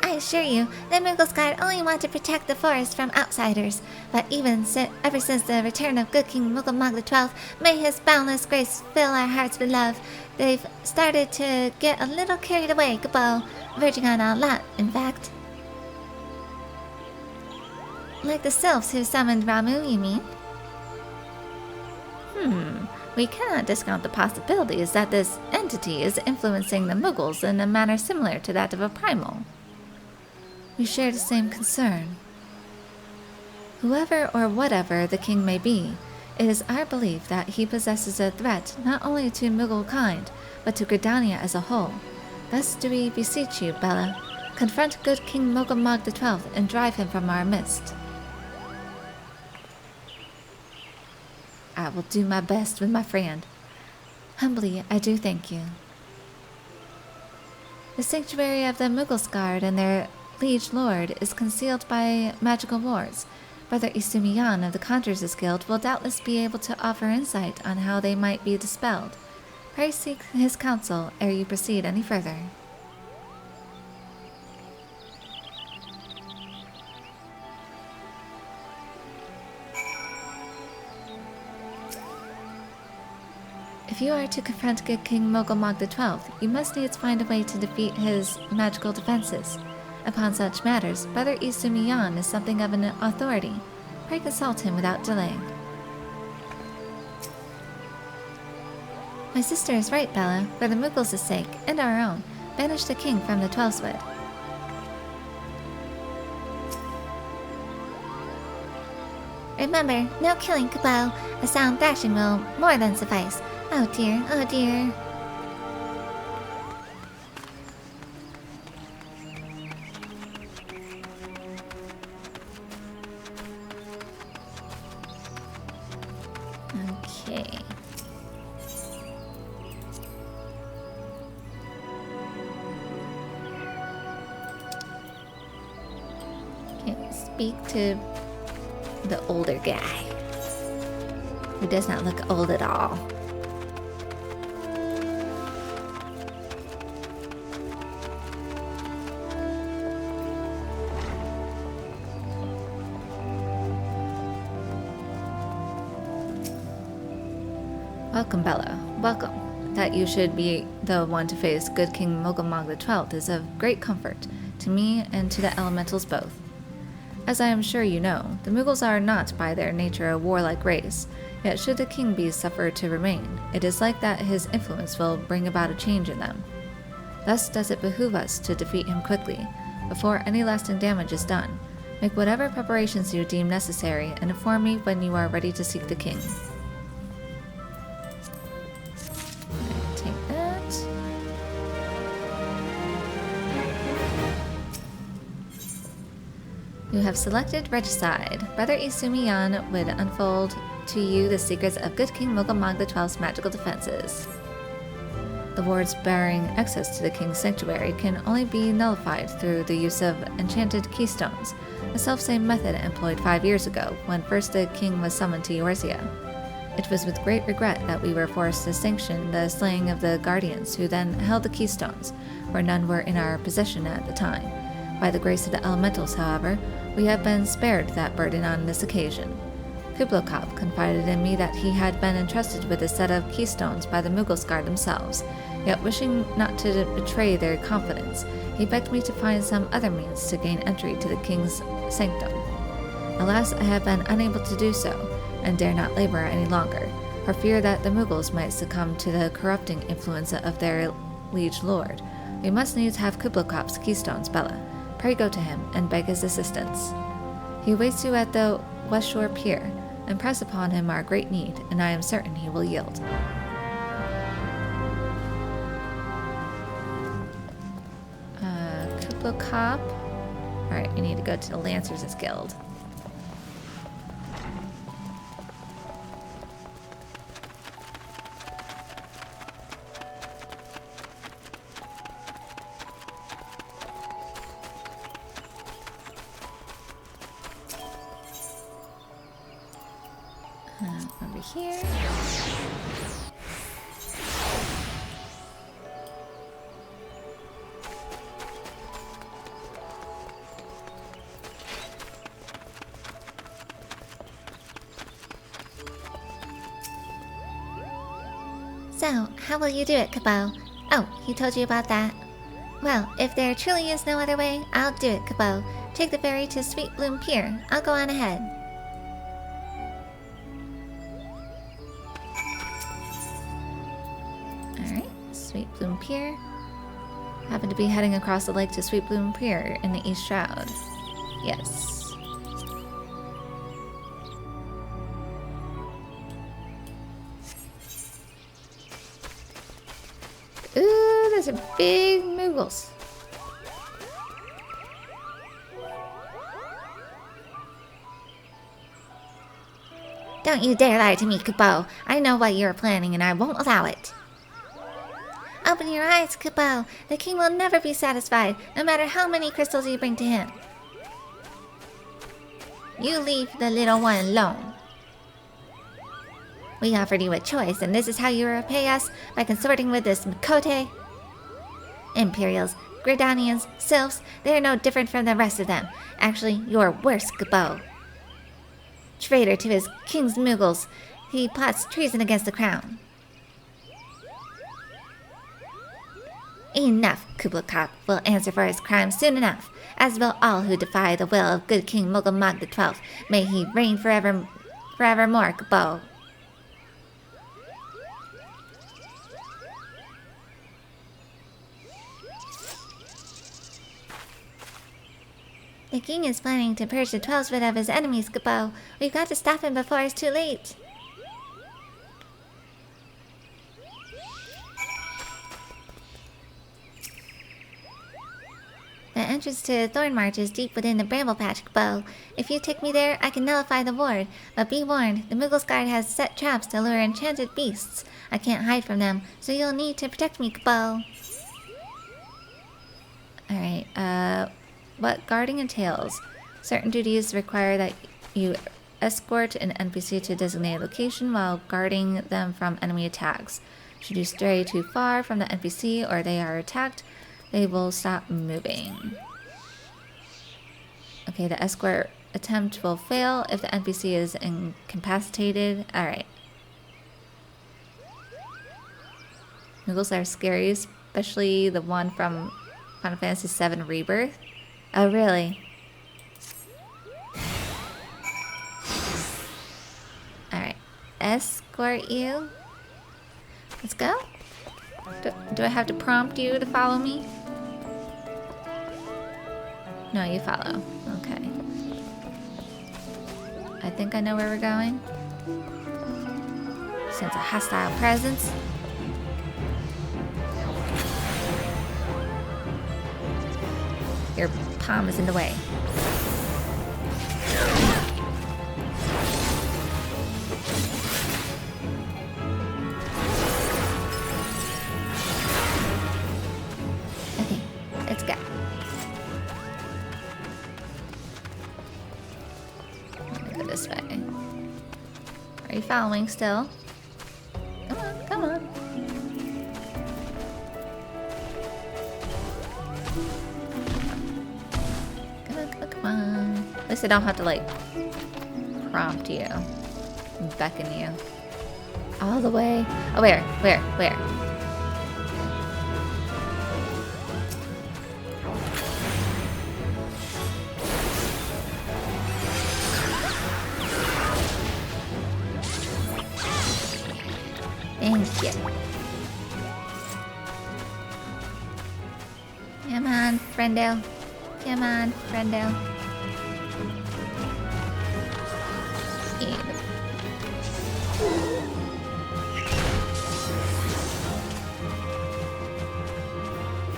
I assure you, the Mughals guard only want to protect the forest from outsiders, but ever since the return of good King Mughal the 12th, may his boundless grace fill our hearts with love, they've started to get a little carried away, Kupo, verging on a lot, in fact. Like the sylphs who summoned Ramu, you mean? We cannot discount the possibilities that this entity is influencing the Mughals in a manner similar to that of a primal. We share the same concern. Whoever or whatever the king may be, it is our belief that he possesses a threat not only to Mughal kind, but to Gridania as a whole. Thus do we beseech you, Bella, confront good King Mughal the 12th and drive him from our midst. I will do my best with my friend. Humbly, I do thank you. The sanctuary of the Mughals guard and their liege lord is concealed by magical wards. Brother Isumiyan of the Conjurers Guild will doubtless be able to offer insight on how they might be dispelled. Pray seek his counsel ere you proceed any further. If you are to confront good King Mughal the 12th, you must needs find a way to defeat his magical defenses. Upon such matters, Brother Isumiyan is something of an authority. Pray consult him without delay. My sister is right, Bella. For the Muggles' sake, and our own, banish the king from the Twelveswood. Remember, no killing, Kupo. A sound thrashing will more than suffice. Oh dear, oh dear. Okay. Okay, speak to the older guy, who does not look old at all. Welcome, Bella. Welcome. That you should be the one to face good King Mogulmog XII is of great comfort to me and to the elementals both. As I am sure you know, the Muggles are not by their nature a warlike race, yet should the king be suffered to remain, it is like that his influence will bring about a change in them. Thus does it behoove us to defeat him quickly, before any lasting damage is done. Make whatever preparations you deem necessary, and inform me when you are ready to seek the king. Take that. You have selected Regicide. Brother Isumiyan would unfold to you the secrets of good King Mogulmog XII's magical defenses. The wards bearing access to the king's sanctuary can only be nullified through the use of enchanted keystones, a self-same method employed 5 years ago when first the king was summoned to Eorzea. It was with great regret that we were forced to sanction the slaying of the guardians who then held the keystones, where none were in our possession at the time. By the grace of the elementals, however, we have been spared that burden on this occasion. Kublokop confided in me that he had been entrusted with a set of keystones by the Mughals themselves, yet wishing not to betray their confidence, he begged me to find some other means to gain entry to the king's sanctum. Alas, I have been unable to do so, and dare not labor any longer, for fear that the Mughals might succumb to the corrupting influence of their liege lord. We must needs have Kublokop's keystones, Bella. Pray go to him and beg his assistance. He awaits you at the West Shore Pier. Impress upon him our great need, and I am certain he will yield. Kublokop. Alright, we need to go to the Lancers' Guild. Over here. So, how will you do it, Kupo? Oh, he told you about that? Well, if there truly is no other way, I'll do it, Kupo. Take the ferry to Sweet Bloom Pier. I'll go on ahead. Sweet Bloom Pier. Happen to be heading across the lake to Sweet Bloom Pier in the East Shroud. Yes. Ooh, those are big Muggles. Don't you dare lie to me, Kupo. I know what you're planning and I won't allow it. Open your eyes, Kupo. The king will never be satisfied, no matter how many crystals you bring to him. You leave the little one alone. We offered you a choice, and this is how you repay us, by consorting with this Mkote? Imperials, Gridanians, Sylphs, they're no different from the rest of them. Actually, you're worse, Kupo. Traitor to his king's Muggles, he plots treason against the crown. Enough, Kublokop will answer for his crimes soon enough, as will all who defy the will of good King Mogulmog XII. May he reign forevermore, Kupo. The king is planning to purge the 12th rid of his enemies, Kapo. We've got to stop him before it's too late. The entrance to Thorn March is deep within the Bramble Patch, Kapo. If you take me there, I can nullify the ward. But be warned, the Moogle's Guard has set traps to lure enchanted beasts. I can't hide from them, so you'll need to protect me, Kapo. Alright, what guarding entails. Certain duties require that you escort an NPC to a designated location while guarding them from enemy attacks. Should you stray too far from the NPC or they are attacked, they will stop moving. Okay, the escort attempt will fail if the NPC is incapacitated. Alright. Moogles are scary, especially the one from Final Fantasy VII Rebirth. Oh, really? Alright. Escort you? Let's go? Do I have to prompt you to follow me? No, you follow. Okay. I think I know where we're going. Sense a hostile presence. Your palm is in the way. Okay, let's go. I'm gonna go this way. Are you following still? Come on, come on. Come on. At least I don't have to, like, prompt you. Beckon you. All the way. Oh, where? Thank you. Come on, friendo. Come on, friendo. Yeah.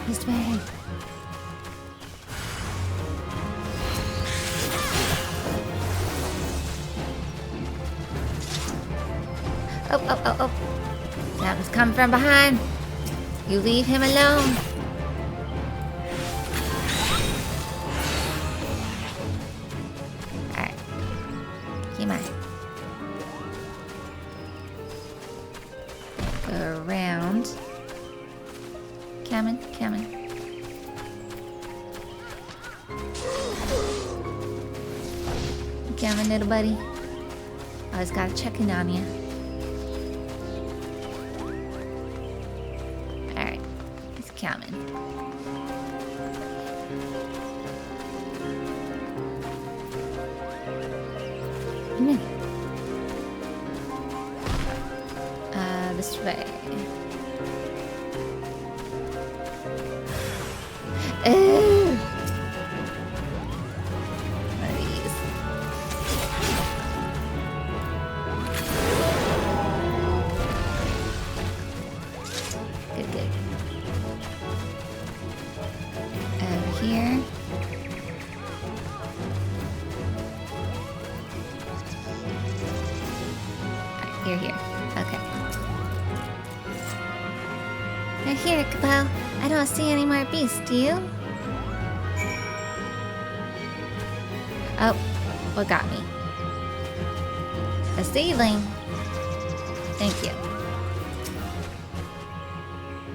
This way. Oh. That was coming from behind. You leave him alone. Alright. Come on. Go around. Coming. Coming, little buddy. Always gotta check in on you. Alright. He's coming. Come in. This way. One of these. Good. Over here. Alright, you're here. Okay. They're here, Kapo. I don't see any more beasts, do you? Oh, what got me? A seedling. Thank you.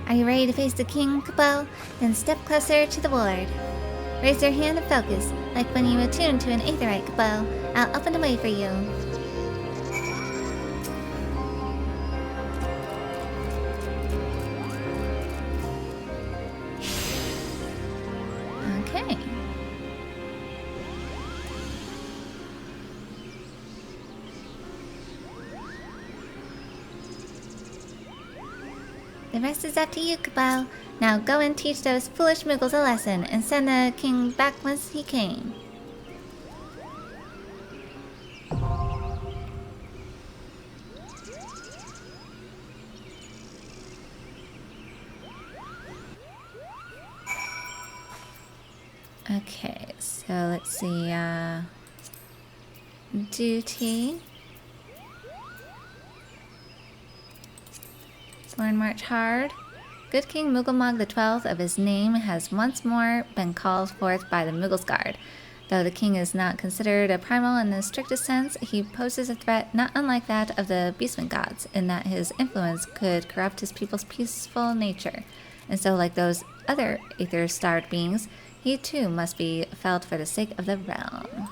Are you ready to face the king, Kapo? Then step closer to the ward. Raise your hand and focus, like when you attune to an aetherite, Kapo. I'll open the way for you. Okay. The rest is up to you, Kapo. Now go and teach those foolish Moogles a lesson and send the king back whence he came. Okay, so let's see, duty. Learn march hard. Good King Mugglemog XII of his name has once more been called forth by the Muggle's Guard. Though the king is not considered a primal in the strictest sense, he poses a threat not unlike that of the Beastmen gods, in that his influence could corrupt his people's peaceful nature. And so, like those other aether-starred beings, he too must be felled for the sake of the realm.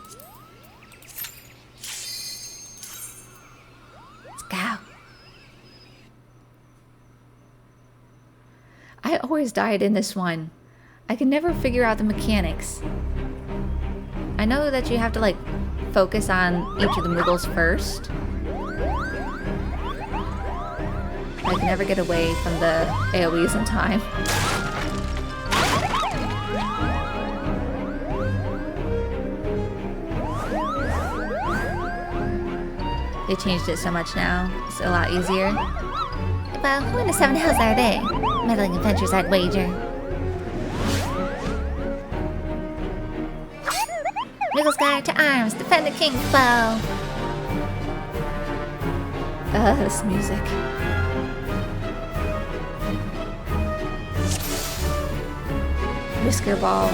Let's go. I always died in this one. I can never figure out the mechanics. I know that you have to, like, focus on each of the Muggles first. I can never get away from the AoEs in time. They changed it so much now. It's a lot easier. Well, who in the Seven Hills are they? Meddling adventures, I'd wager. Muggle's Guard to arms! Defend the king's foe! This music. Whisker ball.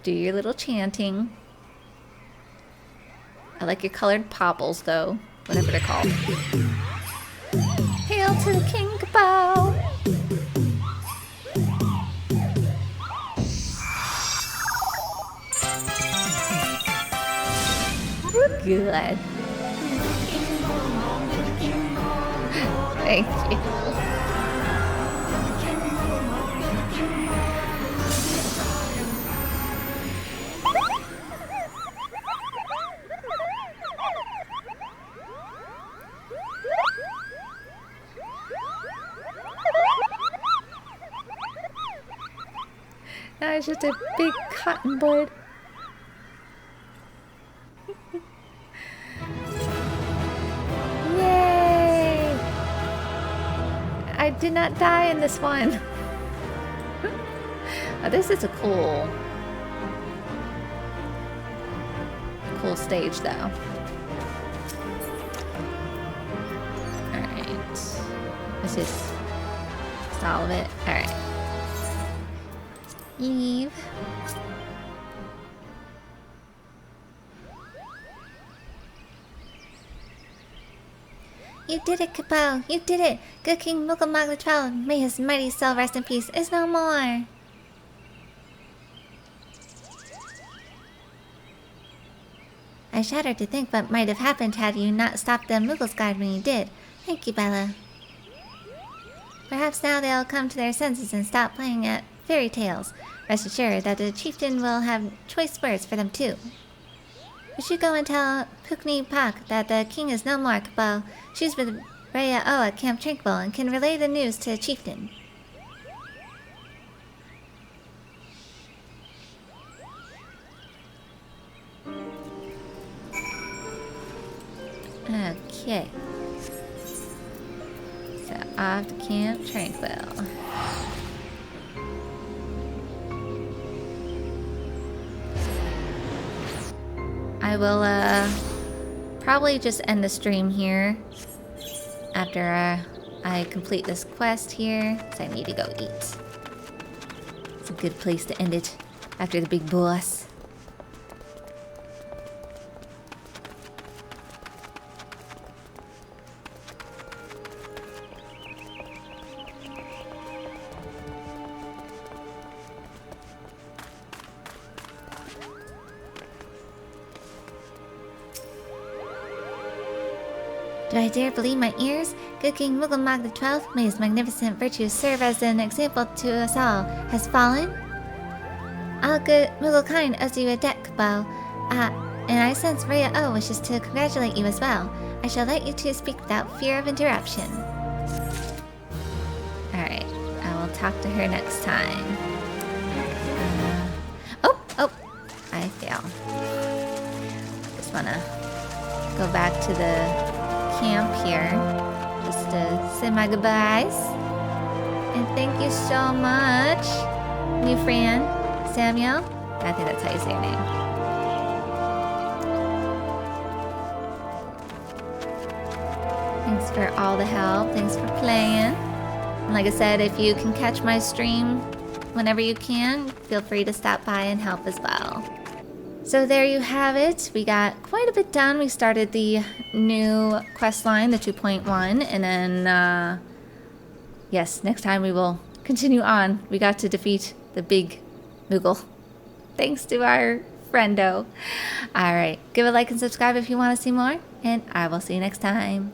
Do your little chanting. I like your colored popples, though. Whatever they're called. Hail to the King Cabal! Good. Thank you. Now it's just a big cotton bud. Yay! I did not die in this one. Oh, this is a cool stage, though. Alright. This is all of it. Alright. Leave. You did it, Capo! You did it! Good King Mugglemog XII, may his mighty soul rest in peace, is no more! I shudder to think what might have happened had you not stopped the Muggle's Guard when you did. Thank you, Bella. Perhaps now they'll come to their senses and stop playing at fairy tales. Rest assured that the chieftain will have choice words for them too. We should go and tell Pukni Pak that the king is no more, Capo. She's with Rhea O at Camp Tranquil and can relay the news to the chieftain. Okay. So off to Camp Tranquil. I will probably just end the stream here after I complete this quest here, because I need to go eat. It's a good place to end it after the big boss. Do I dare believe my ears? Good King Mugglemog XII, may his magnificent virtues serve as an example to us all, has fallen? All good Mugglekind owes you a debt, Capo. And I sense Rhea O wishes to congratulate you as well. I shall let you two speak without fear of interruption. Alright. talk to her next time. Oh, I fail. Just wanna go back to the camp here just to say my goodbyes. And thank you so much, new friend, Samuel. I think that's how you say your name. Thanks for all the help. Thanks for playing. And like I said, if you can catch my stream whenever you can, feel free to stop by and help as well. So there you have it. We got quite a bit done. We started the new quest line, the 2.1, and then, yes, next time we will continue on. We got to defeat the big Moogle, thanks to our friendo. Alright, give a like and subscribe if you want to see more, and I will see you next time.